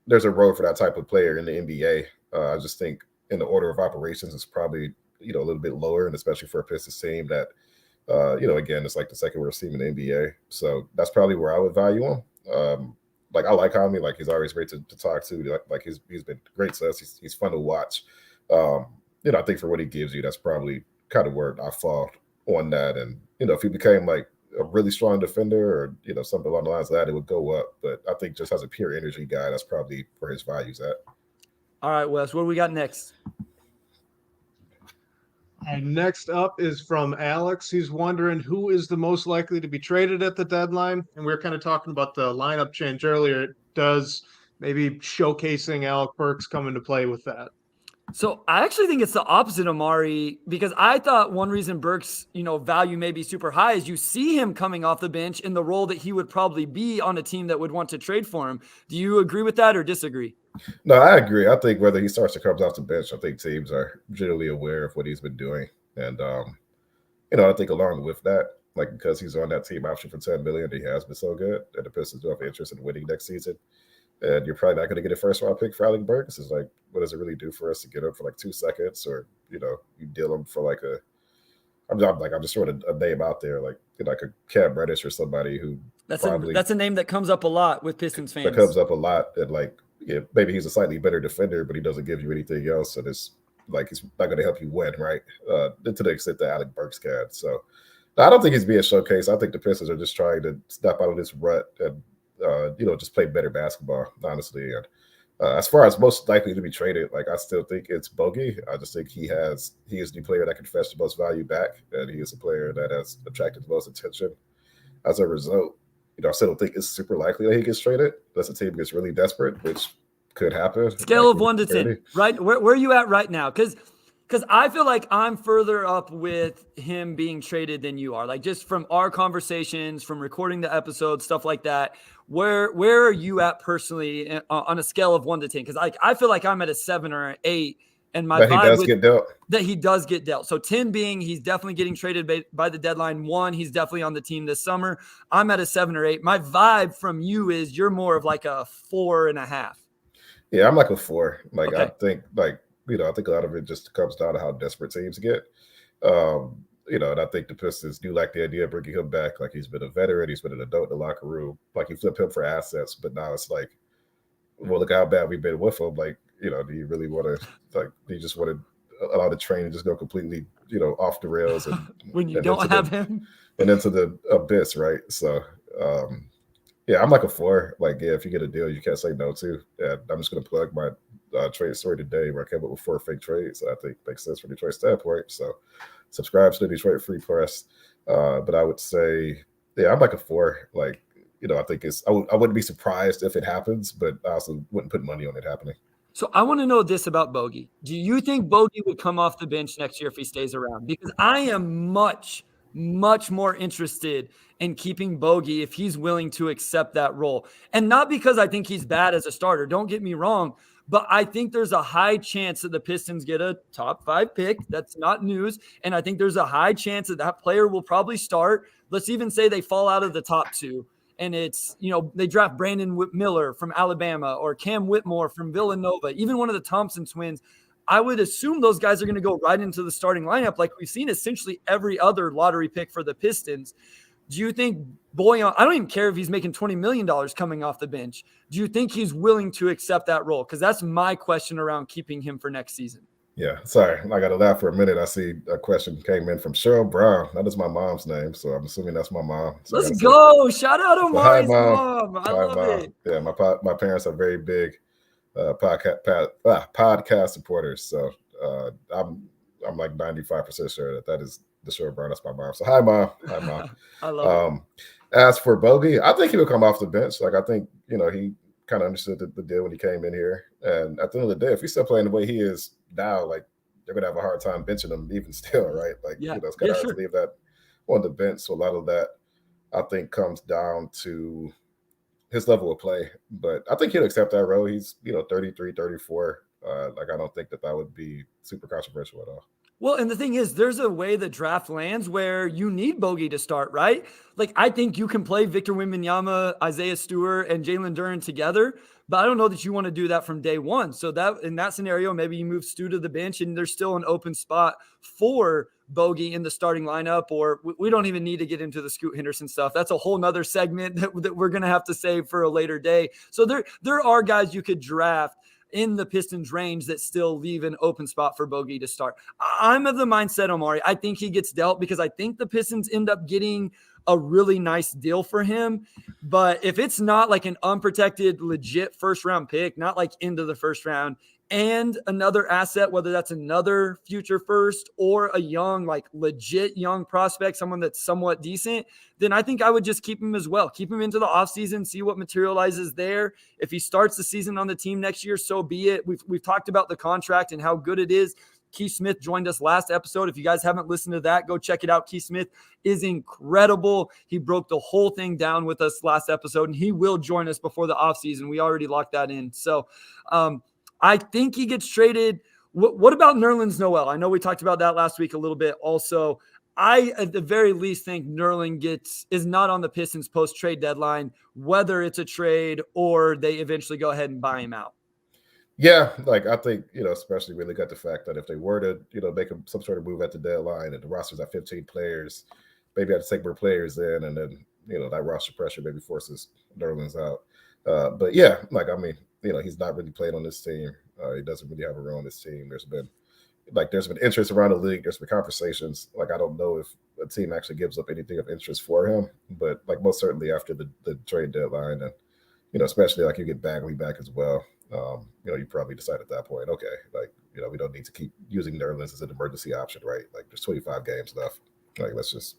there's a role for that type of player in the NBA. I just think in the order of operations, it's probably, you know, a little bit lower, and especially for a Pistons team that, you know, again, it's like the second worst team in the NBA. So that's probably where I would value him. Like I like Hami, like he's always great to talk to. Like he's been great to us. He's fun to watch. You know, I think for what he gives you, that's probably kind of where I fall on that. And you know, if he became like a really strong defender or you know something along the lines of that, it would go up. But I think just as a pure energy guy, that's probably where his value's at. All right, Wes, what do we got next? And next up is from Alex. He's wondering who is the most likely to be traded at the deadline. And we were kind of talking about the lineup change earlier. Does maybe showcasing Alec Burks come into play with that? So I actually think it's the opposite, Omari, because I thought one reason Burks, you know, value may be super high is you see him coming off the bench in the role that he would probably be on a team that would want to trade for him. Do you agree with that or disagree? No, I agree. I think whether he starts or comes off the bench, I think teams are generally aware of what he's been doing. And, you know, I think along with that, like because he's on that team option for $10 million, he has been so good that the Pistons do have interest in winning next season. And you're probably not going to get a first round pick for Alec Burks. It's like, what does it really do for us to get him for like 2 seconds? Or, you know, you deal him for like I'm just throwing a name out there, like a Cam Reddish or somebody who that's a name that comes up a lot with Pistons fans. That comes up a lot. And like, yeah, maybe he's a slightly better defender, but he doesn't give you anything else. So it's like, he's not going to help you win, right? To the extent that Alec Burks can. So I don't think he's being showcased. I think the Pistons are just trying to step out of this rut and, you know, just play better basketball, honestly. And as far as most likely to be traded, like I still think it's Bogey. I just think he is the player that can fetch the most value back, and he is a player that has attracted the most attention. As a result, you know, I still don't think it's super likely that he gets traded unless the team gets really desperate, which could happen. Scale of 1 to 10, right? Where are you at right now? Because Because I feel like I'm further up with him being traded than you are. Like just from our conversations, from recording the episode, stuff like that. Where are you at personally on a scale of 1 to 10? Because I feel like I'm at a 7 or an 8, and my But he vibe does with get dealt. that he does get dealt. So 10 being he's definitely getting traded by the deadline. 1, he's definitely on the team this summer. I'm at a 7 or 8. My vibe from you is you're more of like a 4.5. Yeah, I'm like a 4. Like Okay. I think I think a lot of it just comes down to how desperate teams get. And I think the Pistons do like the idea of bringing him back. Like he's been a veteran, he's been an adult in the locker room. Like you flip him for assets, but now it's like, well, look how bad we've been with him. Like, do you really want to do you just want to allow the train to just go completely, off the rails and When you and don't have him. and into the abyss, right? So yeah, I'm like a 4. Like, yeah, if you get a deal you can't say no to. And I'm just gonna plug my trade story today where I came up with 4 fake trades that I think makes sense from Detroit standpoint. So subscribe to the Detroit Free Press. But I would say, yeah, I'm like a 4. Like, I think I wouldn't be surprised if it happens, but I also wouldn't put money on it happening. So I want to know this about Bogey. Do you think Bogey would come off the bench next year if he stays around? Because I am much, much more interested in keeping Bogey if he's willing to accept that role. And not because I think he's bad as a starter. Don't get me wrong. But I think there's a high chance that the Pistons get a top 5 pick. That's not news. And I think there's a high chance that that player will probably start. Let's even say they fall out of the top 2. And it's, they draft Brandon Miller from Alabama or Cam Whitmore from Villanova, even one of the Thompson twins. I would assume those guys are going to go right into the starting lineup like we've seen essentially every other lottery pick for the Pistons. Do you think Bojan, I don't even care if he's making $20 million coming off the bench. Do you think he's willing to accept that role? Because that's my question around keeping him for next season. Yeah, sorry. I got to laugh for a minute. I see a question came in from Cheryl Brown. That is my mom's name, so I'm assuming that's my mom. So let's go. Shout out Omari's mom. I love it. Yeah, my parents are very big podcast supporters. So I'm like 95% sure that is the Cheryl Brown. That's my mom. So hi, mom. Hi, mom. I love it. As for Bogey, I think he will come off the bench. Like I think he kind of understood the deal when he came in here. And at the end of the day, if he's still playing the way he is now, like they're gonna have a hard time benching him even still, right? Like it's kind of hard to leave that on the bench. So a lot of that I think comes down to his level of play. But I think he'll accept that role. He's 33, 34. Like I don't think that would be super controversial at all. Well, and the thing is, there's a way the draft lands where you need Bogey to start, right? Like, I think you can play Victor Wembanyama, Isaiah Stewart, and Jalen Duren together, but I don't know that you want to do that from day one. So that in that scenario, maybe you move Stu to the bench and there's still an open spot for Bogey in the starting lineup, or we don't even need to get into the Scoot Henderson stuff. That's a whole nother segment that we're going to have to save for a later day. So there are guys you could draft in the Pistons range that still leave an open spot for Bogey to start. I'm of the mindset, Omari, I think he gets dealt because I think the Pistons end up getting a really nice deal for him. But if it's not like an unprotected, legit first round pick, not like into the first round, and another asset, whether that's another future first or a young, like legit young prospect, someone that's somewhat decent, then I think I would just keep him as well. Keep him into the offseason, see what materializes there. If he starts the season on the team next year, so be it. We've talked about the contract and how good it is. Keith Smith joined us last episode. If you guys haven't listened to that, go check it out. Keith Smith is incredible. He broke the whole thing down with us last episode, and he will join us before the offseason. We already locked that in. So, I think he gets traded. What about Nerlens Noel? I know we talked about that last week a little bit. Also, I at the very least think Nerlens is not on the Pistons post-trade deadline, whether it's a trade or they eventually go ahead and buy him out. Yeah, like I think, especially really got the fact that if they were to, make some sort of move at the deadline and the roster's at 15 players, maybe have to take more players in, and then, that roster pressure maybe forces Nerlens out. But yeah, like, I mean, he's not really played on this team. He doesn't really have a role on this team. There's been interest around the league. There's been conversations. Like, I don't know if a team actually gives up anything of interest for him, but like most certainly after the trade deadline, and, especially like you get Bagley back as well. You probably decide at that point, okay, like, we don't need to keep using Nerlens as an emergency option, right? Like there's 25 games left. Like, let's just,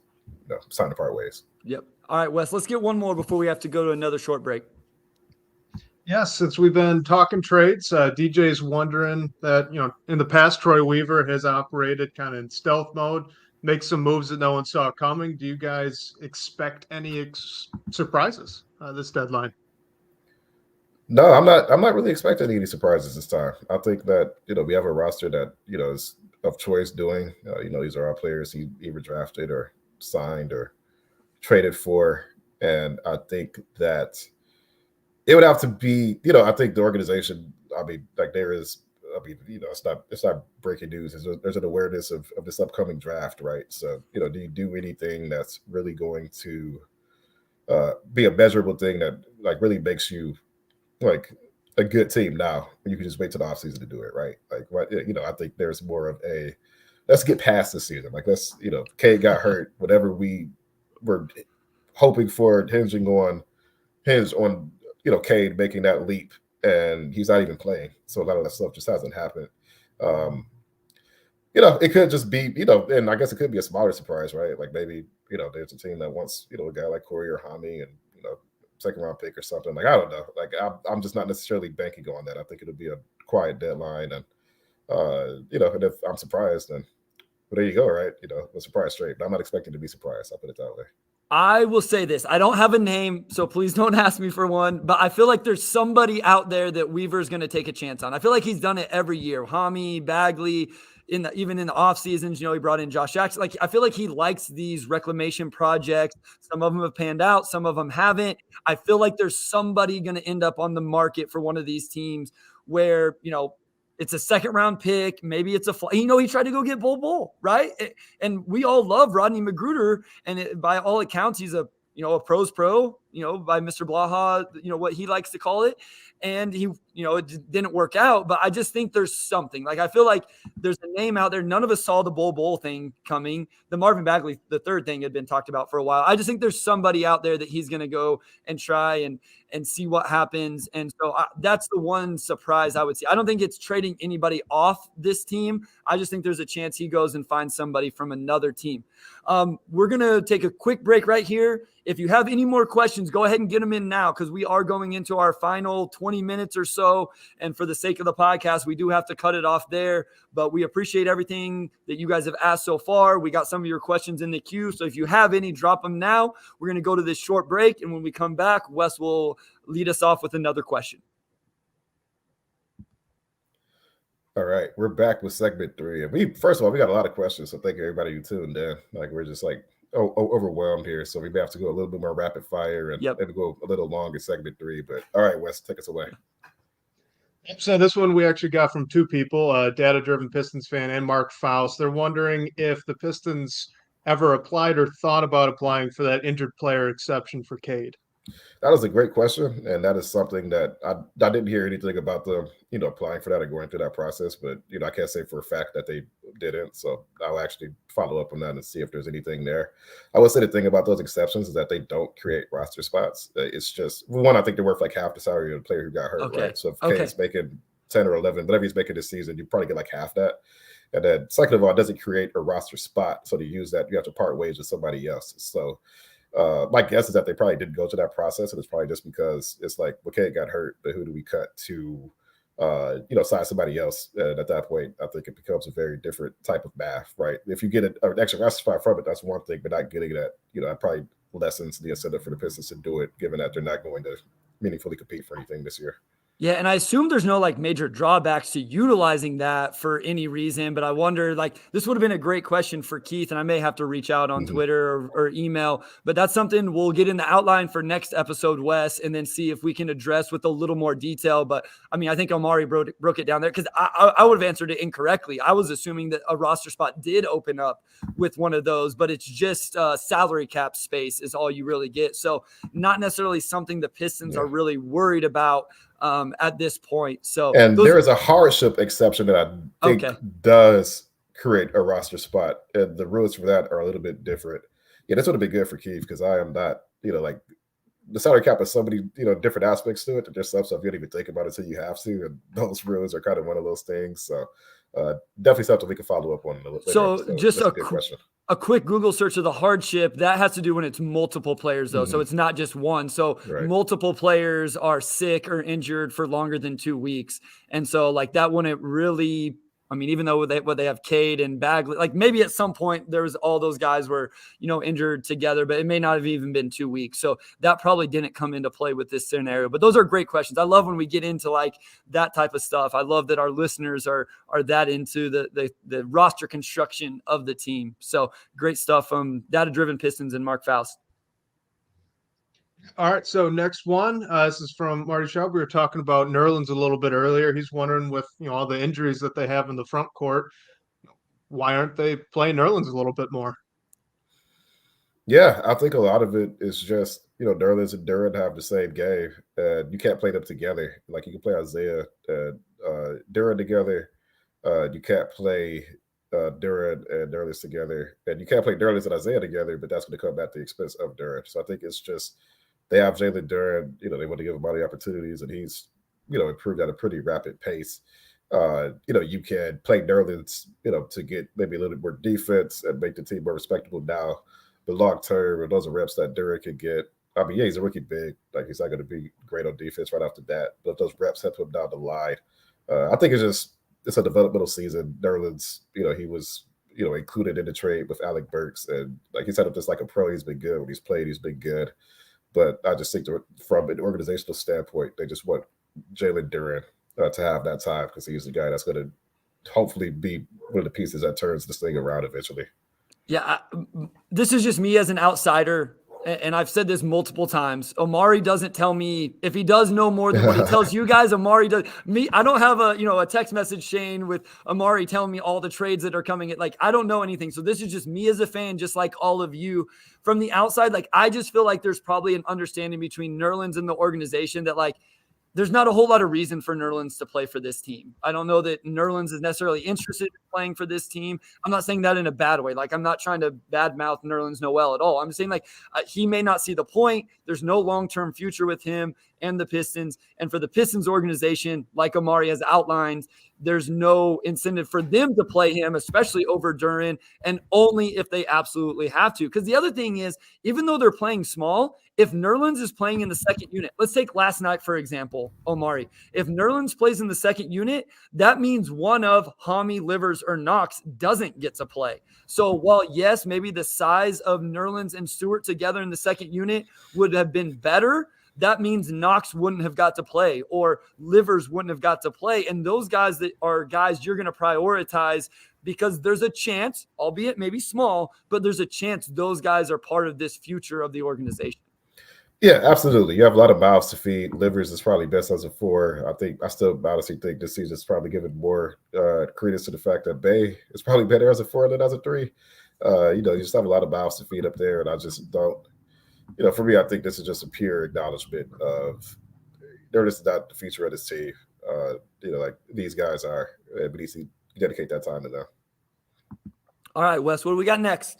sign to part ways. Yep. All right, Wes, let's get one more before we have to go to another short break. Yes, since we've been talking trades, DJ's wondering that, in the past, Troy Weaver has operated kind of in stealth mode, make some moves that no one saw coming. Do you guys expect any surprises this deadline? No, I'm not. I'm not really expecting any surprises this time. I think that we have a roster that is of choice doing. These are our players he either drafted or signed or traded for, and I think that it would have to be. I think the organization. I mean, like there is. I mean, it's not breaking news. There's an awareness of this upcoming draft, right? So, do you do anything that's really going to be a measurable thing that like really makes you like a good team now? You can just wait till the offseason to do it, right? Like what I think there's more of a let's get past the season. Like let's Cade got hurt, whatever we were hoping for, hinged on Cade making that leap, and he's not even playing. So a lot of that stuff just hasn't happened. Um, it could just be, and I guess it could be a smaller surprise, right? Like maybe, there's a team that wants, a guy like Corey or Hami and, second round pick or something. Like, I don't know. Like, I'm just not necessarily banking on that. I think it'll be a quiet deadline. And, and if I'm surprised, then well, there you go, right? A surprise trade. But I'm not expecting to be surprised. I'll put it that way. I will say this. I don't have a name, so please don't ask me for one, but I feel like there's somebody out there that Weaver's going to take a chance on. I feel like he's done it every year. Hami, Bagley, even in the off seasons, he brought in Josh Jackson. Like, I feel like he likes these reclamation projects. Some of them have panned out. Some of them haven't. I feel like there's somebody going to end up on the market for one of these teams where, it's a second round pick. Maybe it's he tried to go get Bull, right? And we all love Rodney Magruder. And by all accounts, he's a pro's pro, by Mr. Blaha, what he likes to call it. And he, it didn't work out, but I just think there's something. Like, I feel like there's a name out there. None of us saw the Bull thing coming. The Marvin Bagley, the third thing, had been talked about for a while. I just think there's somebody out there that he's going to go and try and see what happens. And so that's the one surprise I would see. I don't think it's trading anybody off this team. I just think there's a chance he goes and finds somebody from another team. We're going to take a quick break right here. If you have any more questions, go ahead and get them in now, because we are going into our final 20 minutes or so. And for the sake of the podcast, we do have to cut it off there. But we appreciate everything that you guys have asked so far. We got some of your questions in the queue. So if you have any, drop them now. We're going to go to this short break. And when we come back, Wes will lead us off with another question. All right, we're back with segment 3. And first of all, we got a lot of questions. So thank you, everybody who tuned in. Like, we're just like overwhelmed here. So we may have to go a little bit more rapid fire and maybe go a little longer segment 3. But all right, Wes, take us away. So this one we actually got from two people, data-driven Pistons fan and Mark Faust. They're wondering if the Pistons ever applied or thought about applying for that injured player exception for Cade. That was a great question, and that is something that I didn't hear anything about them, applying for that or going through that process. But I can't say for a fact that they didn't. So I'll actually follow up on that and see if there's anything there. I would say the thing about those exceptions is that they don't create roster spots. It's just one. I think they're worth like half the salary of the player who got hurt, right? So if Cade's making 10 or 11, whatever he's making this season, you probably get like half that. And then second of all, it doesn't create a roster spot. So to use that, you have to part ways with somebody else. So my guess is that they probably didn't go through that process, and it's probably just because it's like, okay, got hurt, but who do we cut to, sign somebody else? And at that point, I think it becomes a very different type of math, right? If you get an extra roster spot from it, that's one thing, but not getting that, that probably lessens the incentive for the Pistons to do it, given that they're not going to meaningfully compete for anything this year. Yeah, and I assume there's no like major drawbacks to utilizing that for any reason, but I wonder, like, this would have been a great question for Keith, and I may have to reach out on Twitter or email, but that's something we'll get in the outline for next episode, Wes, and then see if we can address with a little more detail. But I mean, I think Omari broke it down there, because I would have answered it incorrectly. I was assuming that a roster spot did open up with one of those, but it's just salary cap space is all you really get. So not necessarily something the Pistons are really worried about at this point. So, and there is a hardship exception that I think does create a roster spot, and the rules for that are a little bit different. Yeah, this would have been good for Keith, because I am not, like, the salary cap has so many, different aspects to it that there's some stuff you don't even think about until you have to, and those rules are kind of one of those things. So Definitely something we can follow up on in a later So episode. just That's a good question. A quick Google search of the hardship, that has to do when it's multiple players, though. So it's not just one. So multiple players are sick or injured for longer than 2 weeks. And so like that wouldn't really, I mean, even though they have Cade and Bagley, like maybe at some point there was all those guys were, injured together, but it may not have even been 2 weeks. So that probably didn't come into play with this scenario. But those are great questions. I love when we get into like that type of stuff. I love that our listeners are that into the roster construction of the team. So great stuff from Data Driven Pistons and Mark Faust. All right, so next one, this is from Marty Schaub. We were talking about Nerlens a little bit earlier. He's wondering with all the injuries that they have in the front court, why aren't they playing Nerlens a little bit more? Yeah, I think a lot of it is just Nerlens and Duran have the same game. You can't play them together. Like you can play Isaiah and Duran together. You can't play Duran and Nerlens together, and you can't play Nerlens and Isaiah together. But that's going to come at the expense of Duran. So I think it's just. They have Jalen Duran, they want to give him all the opportunities, and he's, improved at a pretty rapid pace. You can play Nerlens, to get maybe a little bit more defense and make the team more respectable now. But long term, those are reps that Duran could get. I mean, yeah, he's a rookie big. Like, he's not going to be great on defense right after that. But those reps help him down the line. I think it's a developmental season. Nerlens, he was, included in the trade with Alec Burks. And, like, he's set up just like a pro. He's been good. When he's played, he's been good. But I just think from an organizational standpoint, they just want Jalen Duran to have that time because he's the guy that's going to hopefully be one of the pieces that turns this thing around eventually. Yeah, this is just me as an outsider, and I've said this multiple times. Omari doesn't tell me if he does know more than what he tells you guys. Omari does me. I don't have a text message chain with Omari telling me all the trades that are coming. Like, I don't know anything. So this is just me as a fan, just like all of you from the outside. Like, I just feel like there's probably an understanding between Nerlens and the organization that like, there's not a whole lot of reason for Nerlens to play for this team. I don't know that Nerlens is necessarily interested in playing for this team. I'm not saying that in a bad way. Like, I'm not trying to badmouth Nerlens Noel at all. I'm saying like he may not see the point. There's no long-term future with him and the Pistons. And for the Pistons organization, like Omari has outlined, there's no incentive for them to play him, especially over Duran, and only if they absolutely have to. Because the other thing is, even though they're playing small, if Nerlens is playing in the second unit, let's take last night, for example, Omari. If Nerlens plays in the second unit, that means one of Hami, Livers, or Knox doesn't get to play. So while, yes, maybe the size of Nerlens and Stewart together in the second unit would have been better, that means Knox wouldn't have got to play or Livers wouldn't have got to play. And those guys that are guys you're going to prioritize because there's a chance, albeit maybe small, but there's a chance those guys are part of this future of the organization. Yeah, absolutely. You have a lot of mouths to feed. Livers is probably best as a 4. I still honestly think this season's probably given more credence to the fact that Bay is probably better as a 4 than as a 3. You just have a lot of mouths to feed up there, and I just don't. For me, I think this is just a pure acknowledgement of this is not the future of this team. Like these guys are, but needs to dedicate that time to them. All right, Wes, what do we got next?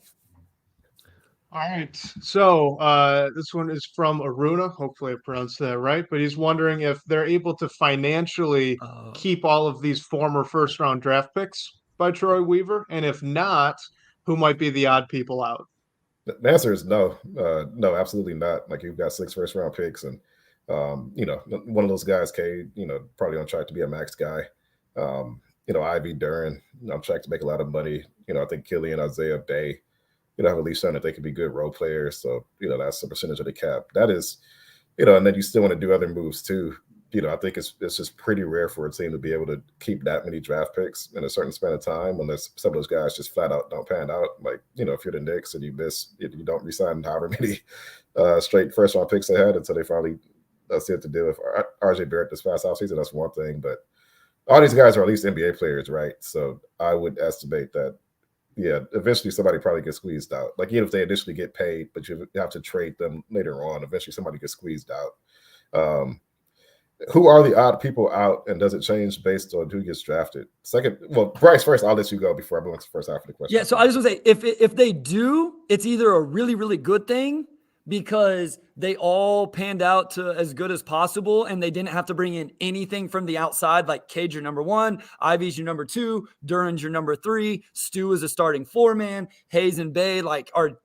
All right. So this one is from Aruna. Hopefully I pronounced that right. But he's wondering if they're able to financially keep all of these former first-round draft picks by Troy Weaver. And if not, who might be the odd people out? The answer is no. No, absolutely not. Like, you've got 6 first-round picks. And, one of those guys, Cade, probably on track to be a max guy. Ivy, Duran, on track to make a lot of money. I think Killian, Isaiah, Bay, have at least shown that they could be good role players. So, that's a percentage of the cap. That is, and then you still want to do other moves too. I think it's just pretty rare for a team to be able to keep that many draft picks in a certain span of time, unless some of those guys just flat out don't pan out. Like, if you're the Knicks and you don't resign however many straight first round picks they had until they finally see what to do with RJ Barrett this past offseason, that's one thing. But all these guys are at least NBA players, right? So I would estimate that, yeah, eventually somebody probably gets squeezed out. Like, even if they initially get paid, but you have to trade them later on, eventually somebody gets squeezed out. Who are the odd people out, and does it change based on who gets drafted? Second, well, Bryce, first, I'll let you go before I move on to the first half of the question. Yeah, so I just want to say, if they do, it's either a really, really good thing because they all panned out to as good as possible, and they didn't have to bring in anything from the outside. Like Cade, your number 1, Ivy's your number 2, Duran's your number 3, Stu is a starting 4-man, Hayes and Bay like are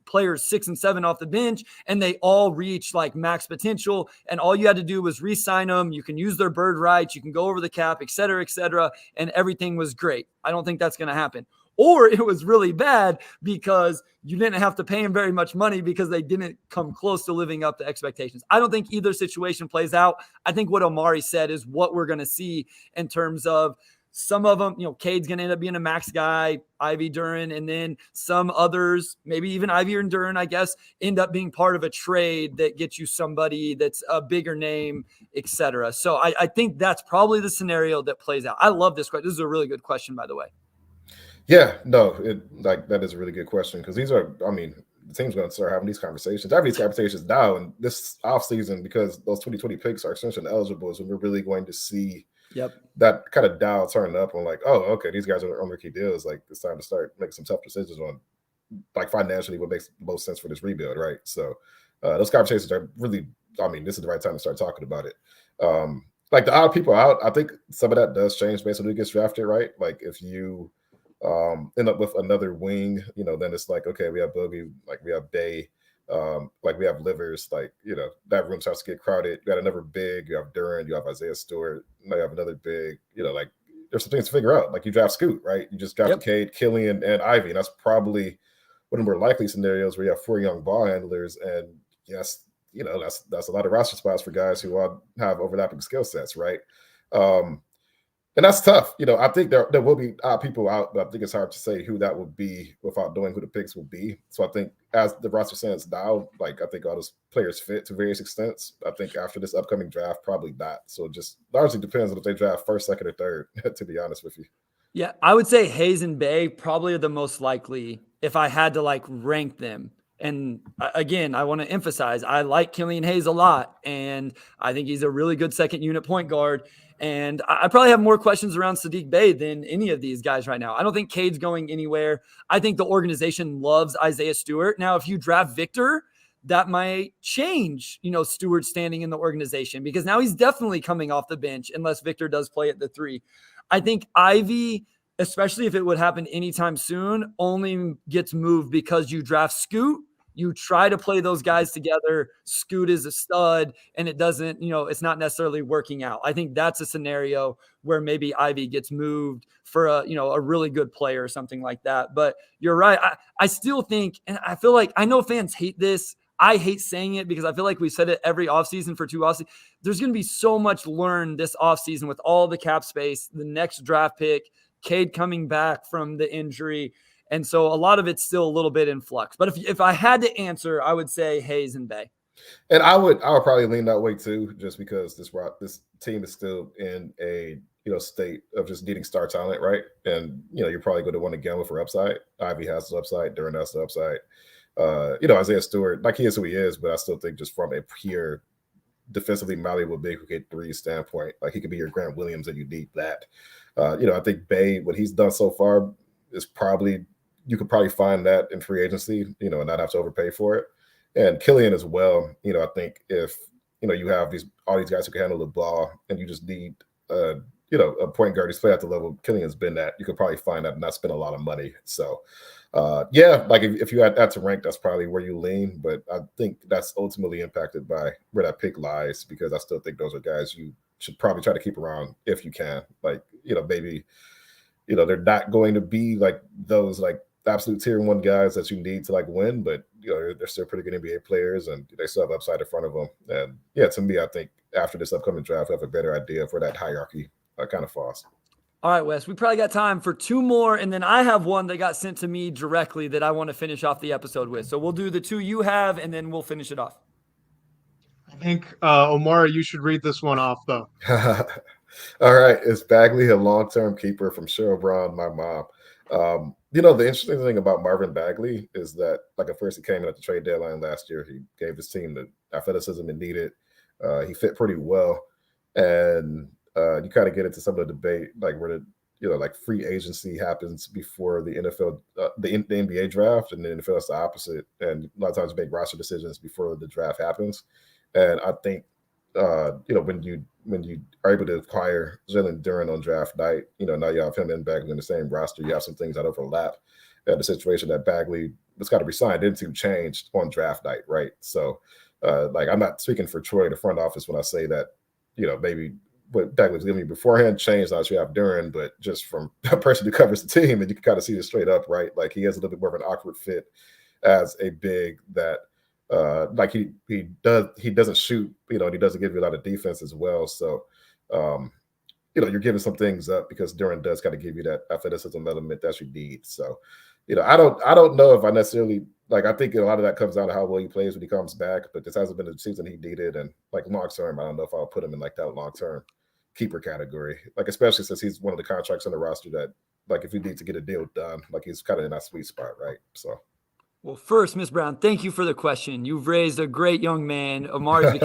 players 6 and 7 off the bench, and they all reach like max potential. And all you had to do was re-sign them. You can use their bird rights, you can go over the cap, et cetera, and everything was great. I don't think that's going to happen. Or it was really bad because you didn't have to pay them very much money because they didn't come close to living up to expectations. I don't think either situation plays out. I think what Omari said is what we're going to see in terms of some of them. Cade's going to end up being a max guy, Ivy, Duran, and then some others, maybe even Ivy and Duran, I guess, end up being part of a trade that gets you somebody that's a bigger name, etc. So I think that's probably the scenario that plays out. I love this question. This is a really good question, by the way. Yeah, no, that is a really good question because these are, the team's going to start having these conversations. Having these conversations now in this offseason because those 2020 picks are extension eligible is when we're really going to see that kind of dial turn up on like, oh, okay, these guys are on rookie deals. Like it's time to start making some tough decisions on like financially what makes the most sense for this rebuild, right? So those conversations are really, this is the right time to start talking about it. Like the odd people out, I think some of that does change based on who gets drafted, right? Like if you end up with another wing, then it's like, okay, we have Boogie, like we have Bay, like we have Livers, like, that room starts to get crowded. You got another big, you have Duran, you have Isaiah Stewart, now you have another big, like there's some things to figure out. Like you draft Scoot, right? You just draft Cade, Killian, and Ivy. And that's probably one of the more likely scenarios where you have 4 young ball handlers. And yes, that's a lot of roster spots for guys who all have overlapping skill sets, right? And that's tough. I think there will be people out, but I think it's hard to say who that will be without knowing who the picks will be. So I think as the roster stands now, like I think all those players fit to various extents. I think after this upcoming draft, probably not. So it just largely depends on if they draft first, second, or third, to be honest with you. Yeah, I would say Hayes and Bay probably are the most likely if I had to like rank them. And again, I want to emphasize, I like Killian Hayes a lot, and I think he's a really good second unit point guard. And I probably have more questions around Sadiq Bey than any of these guys right now. I don't think Cade's going anywhere. I think the organization loves Isaiah Stewart. Now, if you draft Victor, that might change, Stewart's standing in the organization because now he's definitely coming off the bench unless Victor does play at the 3. I think Ivy, especially if it would happen anytime soon, only gets moved because you draft Scoot. You try to play those guys together. Scoot is a stud, and it doesn't, it's not necessarily working out. I think that's a scenario where maybe Ivy gets moved for a really good player or something like that. But you're right. I still think, and I feel like I know fans hate this. I hate saying it because I feel like we've said it every offseason for 2 offseasons. There's going to be so much learned this offseason with all the cap space, the next draft pick, Cade coming back from the injury. And so a lot of it's still a little bit in flux. But if I had to answer, I would say Hayes and Bay. And I would probably lean that way too, just because this team is still in a state of just needing star talent, right? And you're probably going to want to gamble for upside. Ivy has the upside, Duran has the upside. Isaiah Stewart, like he is who he is, but I still think just from a pure defensively malleable big who get 3 standpoint, like he could be your Grant Williams and you need that. I think Bay, what he's done so far is probably, you could probably find that in free agency, and not have to overpay for it. And Killian as well, I think if, you have all these guys who can handle the ball and you just need, a point guard who's played at the level Killian's been at, you could probably find that and not spend a lot of money. So, like if you had that to rank, that's probably where you lean. But I think that's ultimately impacted by where that pick lies, because I still think those are guys you should probably try to keep around if you can. Like, maybe, they're not going to be like those like absolute tier 1 guys that you need to like win, but they're still pretty good NBA players and they still have upside in front of them. And yeah, to me, I think after this upcoming draft, we have a better idea of where that hierarchy kind of falls. All right, Wes, we probably got time for 2 more, and then I have one that got sent to me directly that I want to finish off the episode with. So we'll do the 2 you have, and then we'll finish it off. I think, Omari, you should read this one off, though. All right. Is Bagley a long-term keeper from Cheryl Brown, my mom? The interesting thing about Marvin Bagley is that, like, at first he came in at the trade deadline last year. He gave his team the athleticism it needed. He fit pretty well. And you kind of get into some of the debate, like where like free agency happens before the NFL, the NBA draft, and the NFL is the opposite. And a lot of times make roster decisions before the draft happens. And I think, when you are able to acquire Jalen Duren on draft night, now you have him and Bagley in the same roster. You have some things that overlap. And the situation that Bagley was got to be signed into changed on draft night, right? So, I'm not speaking for Troy, the front office, when I say that, maybe what Bagley was giving you beforehand changed. Now you have Duren, but just from a person who covers the team, and you can kind of see it straight up, right? Like he has a little bit more of an awkward fit as a big that. He doesn't shoot, and he doesn't give you a lot of defense as well. So, you're giving some things up because Duren does kind of give you that athleticism element that you need. So, I don't know if I necessarily I think a lot of that comes down to how well he plays when he comes back, but this hasn't been the season he needed. And long term, I don't know if I'll put him in that long term keeper category, especially since he's one of the contracts on the roster that if you need to get a deal done, he's kind of in that sweet spot, right? So. Well, first, Ms. Brown, thank you for the question. You've raised a great young man. Omari's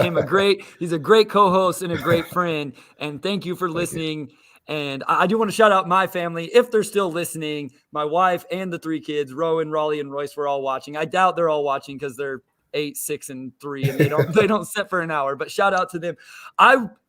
he's a great co-host and a great friend. And thank you for listening. And I do want to shout out my family. If they're still listening, my wife and the 3 kids, Rowan, Raleigh, and Royce, were all watching. I doubt they're all watching because they're 8, 6, and 3, and they don't sit for an hour. But shout out to them.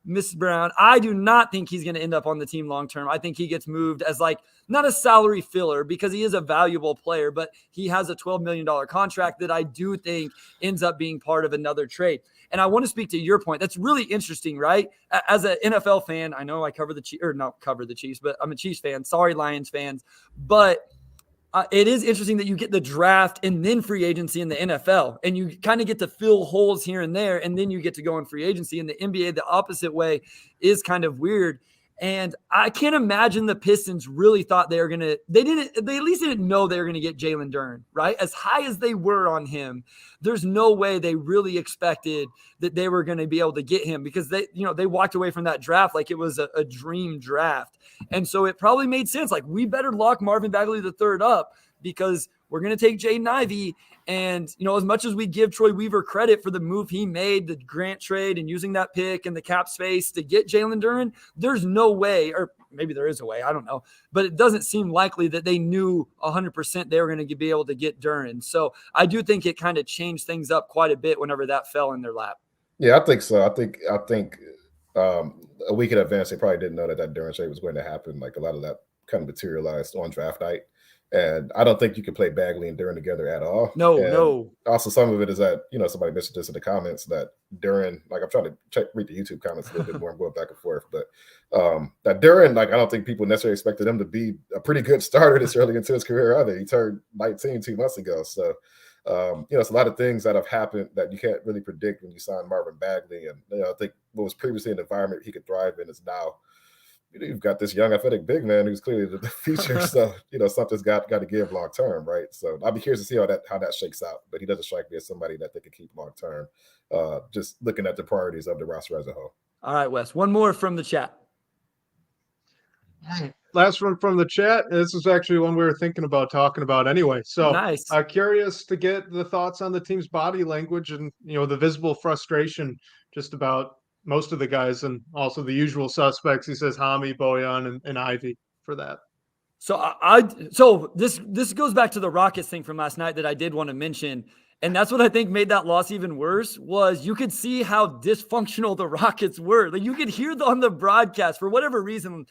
Mrs. Brown, I do not think he's going to end up on the team long term. I think he gets moved as not a salary filler because he is a valuable player, but he has a $12 million contract that I do think ends up being part of another trade. And I want to speak to your point. That's really interesting, right? As an NFL fan, I know I cover the Chiefs, or not cover the Chiefs, but I'm a Chiefs fan. Sorry, Lions fans. But it is interesting that you get the draft and then free agency in the NFL, and you kind of get to fill holes here and there, and then you get to go in free agency. In the NBA, the opposite way is kind of weird. And I can't imagine the Pistons really thought they at least didn't know they were going to get Jalen Duren, right? As high as they were on him, there's no way they really expected that they were going to be able to get him because they walked away from that draft like it was a dream draft. And so it probably made sense. We better lock Marvin Bagley III up because we're going to take Jaden Ivey. And, as much as we give Troy Weaver credit for the move he made, the Grant trade and using that pick and the cap space to get Jalen Duren, there's no way, or maybe there is a way, I don't know, but it doesn't seem likely that they knew 100% they were going to be able to get Duren. So I do think it kind of changed things up quite a bit whenever that fell in their lap. Yeah, I think so. I think a week in advance, they probably didn't know that Duren trade was going to happen. A lot of that kind of materialized on draft night. And I don't think you can play Bagley and Duren together at all. No. Also, some of it is that, somebody mentioned this in the comments that Duren, I'm trying to read the YouTube comments a little bit more and going back and forth. But that Duren, I don't think people necessarily expected him to be a pretty good starter this early into his career either. He turned 19 2 months ago. So, it's a lot of things that have happened that you can't really predict when you sign Marvin Bagley. And, I think what was previously an environment he could thrive in is now, you've got this young athletic big man who's clearly the future. So, something's got to give long term, right? So I'll be curious to see how that shakes out. But he doesn't strike me as somebody that they could keep long term, just looking at the priorities of the roster as a whole. All right, Wes. One more from the chat. Last one from the chat. This is actually one we were thinking about talking about anyway. So nice. Curious to get the thoughts on the team's body language and, the visible frustration just about most of the guys and also the usual suspects. He says Hami, Bojan, and Ivy for that. So this goes back to the Rockets thing from last night that I did want to mention. And that's what I think made that loss even worse was you could see how dysfunctional the Rockets were. You could hear on the broadcast for whatever reason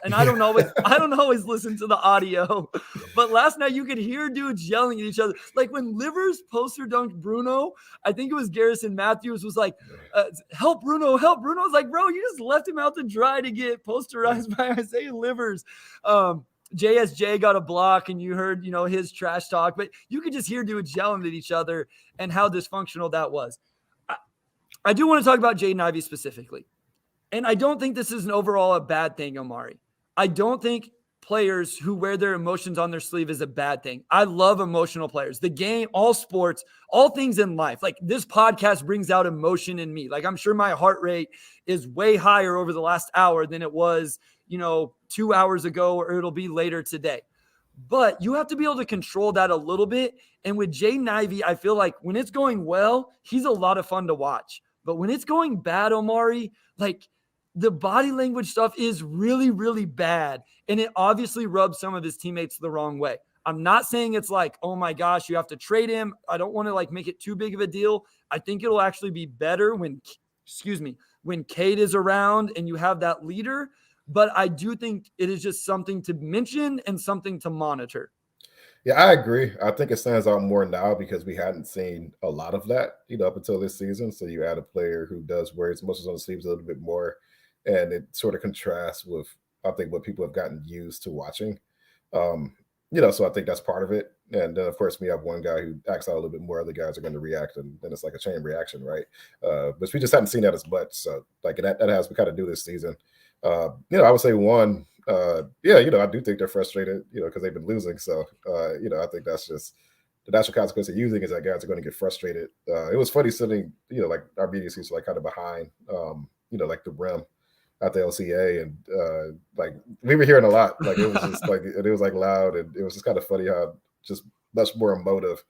and I don't always listen to the audio, but last night you could hear dudes yelling at each other. When Livers poster dunked Bruno, I think it was Garrison Matthews was like, help Bruno. I was like, bro, you just left him out to dry to get posterized by Isaiah Livers. JSJ got a block and you heard, his trash talk, but you could just hear dudes yelling at each other and how dysfunctional that was. I do want to talk about Jaden Ivey specifically. And I don't think this is an overall a bad thing, Omari. I don't think players who wear their emotions on their sleeve is a bad thing. I love emotional players. The game, all sports, all things in life. This podcast brings out emotion in me. I'm sure my heart rate is way higher over the last hour than it was, 2 hours ago, or it'll be later today. But you have to be able to control that a little bit. And with Jaden Ivey, I feel like when it's going well, he's a lot of fun to watch. But when it's going bad, Omari, the body language stuff is really, really bad. And it obviously rubs some of his teammates the wrong way. I'm not saying it's like, oh my gosh, you have to trade him. I don't want to like make it too big of a deal. I think it'll actually be better when Cade is around and you have that leader. But I do think it is just something to mention and something to monitor. Yeah, I agree. I think it stands out more now because we hadn't seen a lot of that, up until this season. So you add a player who does wear his muscles on the sleeves a little bit more, and it sort of contrasts with, I think, what people have gotten used to watching. So I think that's part of it. And then, of course, we have one guy who acts out a little bit more. Other guys are going to react, and then it's like a chain reaction, right? But we just hadn't seen that as much. So, like, that has we kind of do this season. I would say one, I do think they're frustrated, because they've been losing. So, I think that's just the natural consequence of using is that guys are going to get frustrated. It was funny sitting, like our media seats like kind of behind, like the rim at the LCA, and like we were hearing a lot. Like it was just like it was like loud, and it was just kind of funny how just much more emotive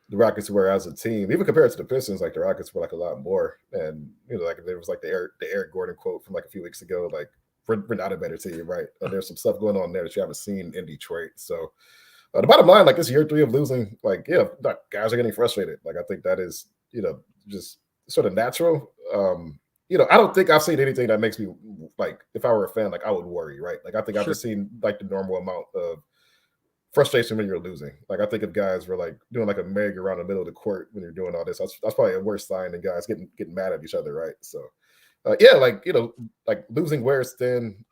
the Rockets were as a team, even compared to the Pistons. Like the Rockets were like a lot more, and like there was like the Eric Gordon quote from like a few weeks ago, like we're not a better team, right? There's some stuff going on there that you haven't seen in Detroit. So the bottom line, like it's year 3 of losing. Like guys are getting frustrated. Like I think that is just sort of natural. I don't think I've seen anything that makes me like, if I were a fan, like I would worry, right? Like I think I've just seen like the normal amount of frustration when you're losing. Like I think if guys were like doing like a merry-go-round in the middle of the court when you're doing all this, that's probably a worse sign than guys getting mad at each other, right? So like losing wears thin.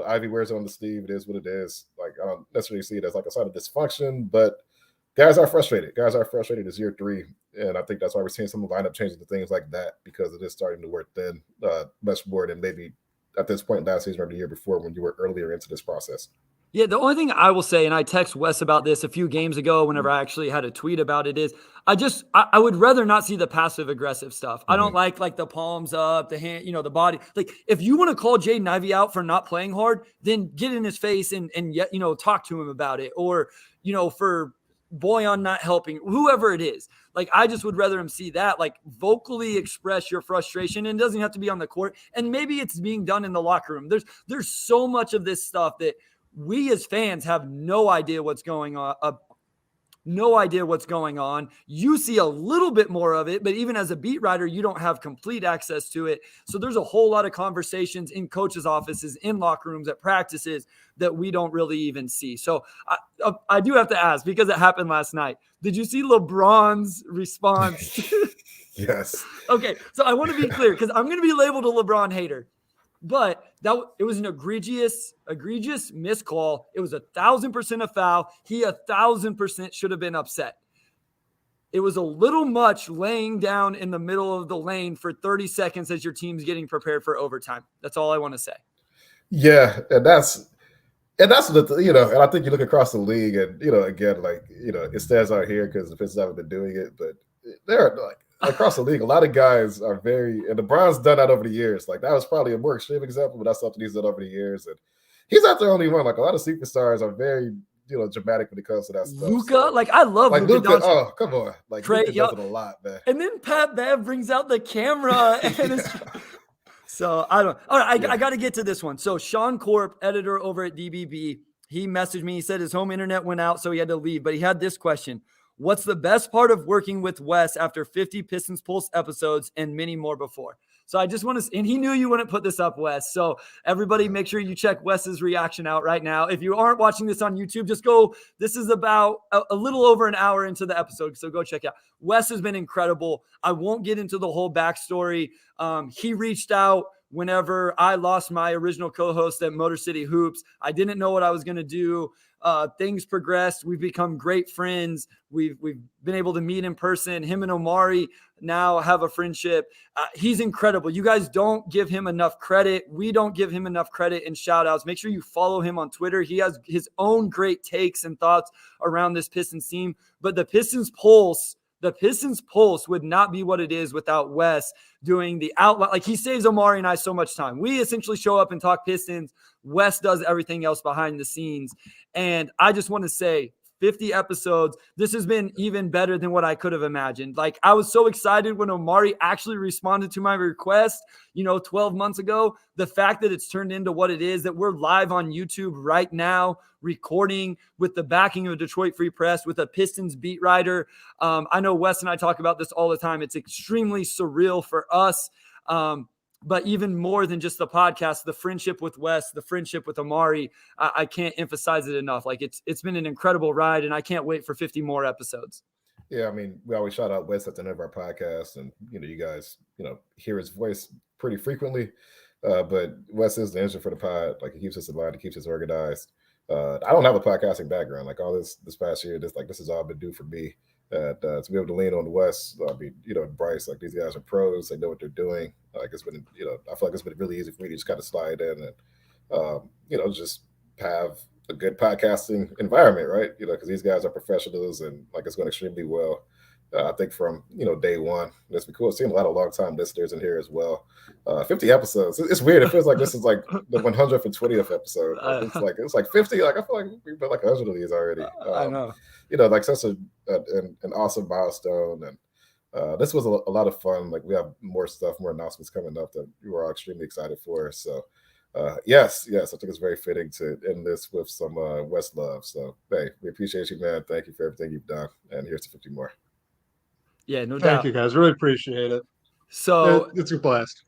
Ivy wears on the sleeve. It is what it is. Like I don't necessarily see it as like a sign of dysfunction, but guys are frustrated. Guys are frustrated. It's year 3, and I think that's why we're seeing some lineup changes and things like that, because it is starting to wear thin much more than maybe at this point last season or the year before when you were earlier into this process. Yeah, the only thing I will say, and I text Wes about this a few games ago whenever I actually had a tweet about it, is I would rather not see the passive aggressive stuff. I don't like the palms up, the hand, the body. Like if you want to call Jaden Ivey out for not playing hard, then get in his face and yet, talk to him about it. Or, for Boyan not helping, whoever it is. Like I just would rather him see that, like vocally express your frustration, and it doesn't have to be on the court. And maybe it's being done in the locker room. There's so much of this stuff that we as fans have no idea what's going on. You see a little bit more of it, but even as a beat writer, you don't have complete access to it. So there's a whole lot of conversations in coaches' offices, in locker rooms, at practices that we don't really even see. So I do have to ask, because it happened last night. Did you see LeBron's response? Yes. Okay, so I want to be clear, because I'm going to be labeled a LeBron hater. But it was an egregious miscall. It was 1,000% a foul. He 1,000% should have been upset. It was a little much laying down in the middle of the lane for 30 seconds as your team's getting prepared for overtime. That's all I want to say. Yeah, and that's and I think you look across the league, and again, like it stands out here because the Pistons haven't been doing it, but they're like. Across the league, a lot of guys are and LeBron's done that over the years. Like that was probably a more extreme example, but that's something he's done over the years. And he's not the only one. Like a lot of superstars are very, dramatic when it comes to that stuff. Luka, so, like I love like Luka. Oh, come on. Like Luka does it a lot, man. And then Pat Bev brings out the camera and so I don't. All right, I got to get to this one. So Sean Corp, editor over at DBB, he messaged me. He said his home internet went out, so he had to leave. But he had this question. What's the best part of working with Wes after 50 Pistons Pulse episodes and many more before? So I just want to, and he knew you wouldn't put this up, Wes. So everybody make sure you check Wes's reaction out right now. If you aren't watching this on YouTube, just go, this is about a little over an hour into the episode. So go check it out. Wes has been incredible. I won't get into the whole backstory. He reached out whenever I lost my original co-host at Motor City Hoops. I didn't know what I was going to do. Things progressed. We've become great friends. We've been able to meet in person. Him and Omari now have a friendship. He's incredible. You guys don't give him enough credit. We don't give him enough credit in shout outs. Make sure you follow him on Twitter. He has his own great takes and thoughts around this Pistons team. But the Pistons Pulse would not be what it is without Wes doing the outline. Like he saves Omari and I so much time. We essentially show up and talk Pistons. Wes does everything else behind the scenes. And I just want to say 50 episodes. This has been even better than what I could have imagined. Like, I was so excited when Omari actually responded to my request, 12 months ago. The fact that it's turned into what it is, that we're live on YouTube right now, recording with the backing of Detroit Free Press, with a Pistons beat writer. I know Wes and I talk about this all the time. It's extremely surreal for us. But even more than just the podcast, the friendship with Wes, the friendship with Omari, I can't emphasize it enough. Like, it's been an incredible ride, and I can't wait for 50 more episodes. Yeah, I mean, we always shout out Wes at the end of our podcast, and you guys, hear his voice pretty frequently. But Wes is the engine for the pod. Like, he keeps us in line, he keeps us organized. I don't have a podcasting background. Like, all this past year, this has all been due for me. To be able to lean on Wes, I mean, Bryce, like, these guys are pros. They know what they're doing. Like, it's been, I feel like it's been really easy for me to just kind of slide in and, just have a good podcasting environment, right? Because these guys are professionals and, like, it's going extremely well. I think from, day one. It's been cool seeing a lot of long-time listeners in here as well. 50 episodes. It's weird. It feels like this is like the 120th episode. It's like 50. Like, I feel like we've been like 100 of these already. I know. Like, such an awesome milestone. And this was a lot of fun. Like, we have more stuff, more announcements coming up that we were all extremely excited for. So, yes, I think it's very fitting to end this with some Wes love. So, hey, we appreciate you, man. Thank you for everything you've done. And here's to 50 more. Yeah, no doubt. Thank you, guys. Really appreciate it. So it's a blast.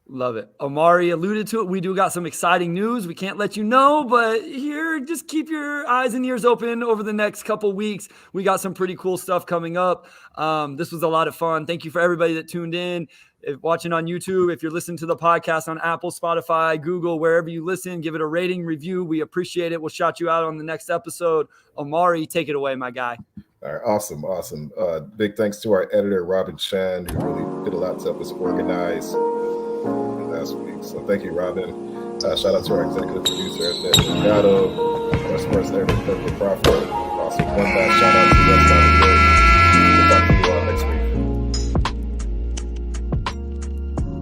Love it. Omari alluded to it. We do got some exciting news. We can't let you know, but here, just keep your eyes and ears open over the next couple weeks. We got some pretty cool stuff coming up. This was a lot of fun. Thank you for everybody that tuned in. If watching on YouTube, if you're listening to the podcast on Apple, Spotify, Google, wherever you listen, give it a rating, review. We appreciate it. We'll shout you out on the next episode. Omari, take it away, my guy. All right, awesome. Big thanks to our editor, Robin Chan, who really did a lot to help us organize last week. So thank you, Robin. Shout out to our executive producer, Ed Delgado, our sports editor, Purple Prophet. Also, one last shout out to the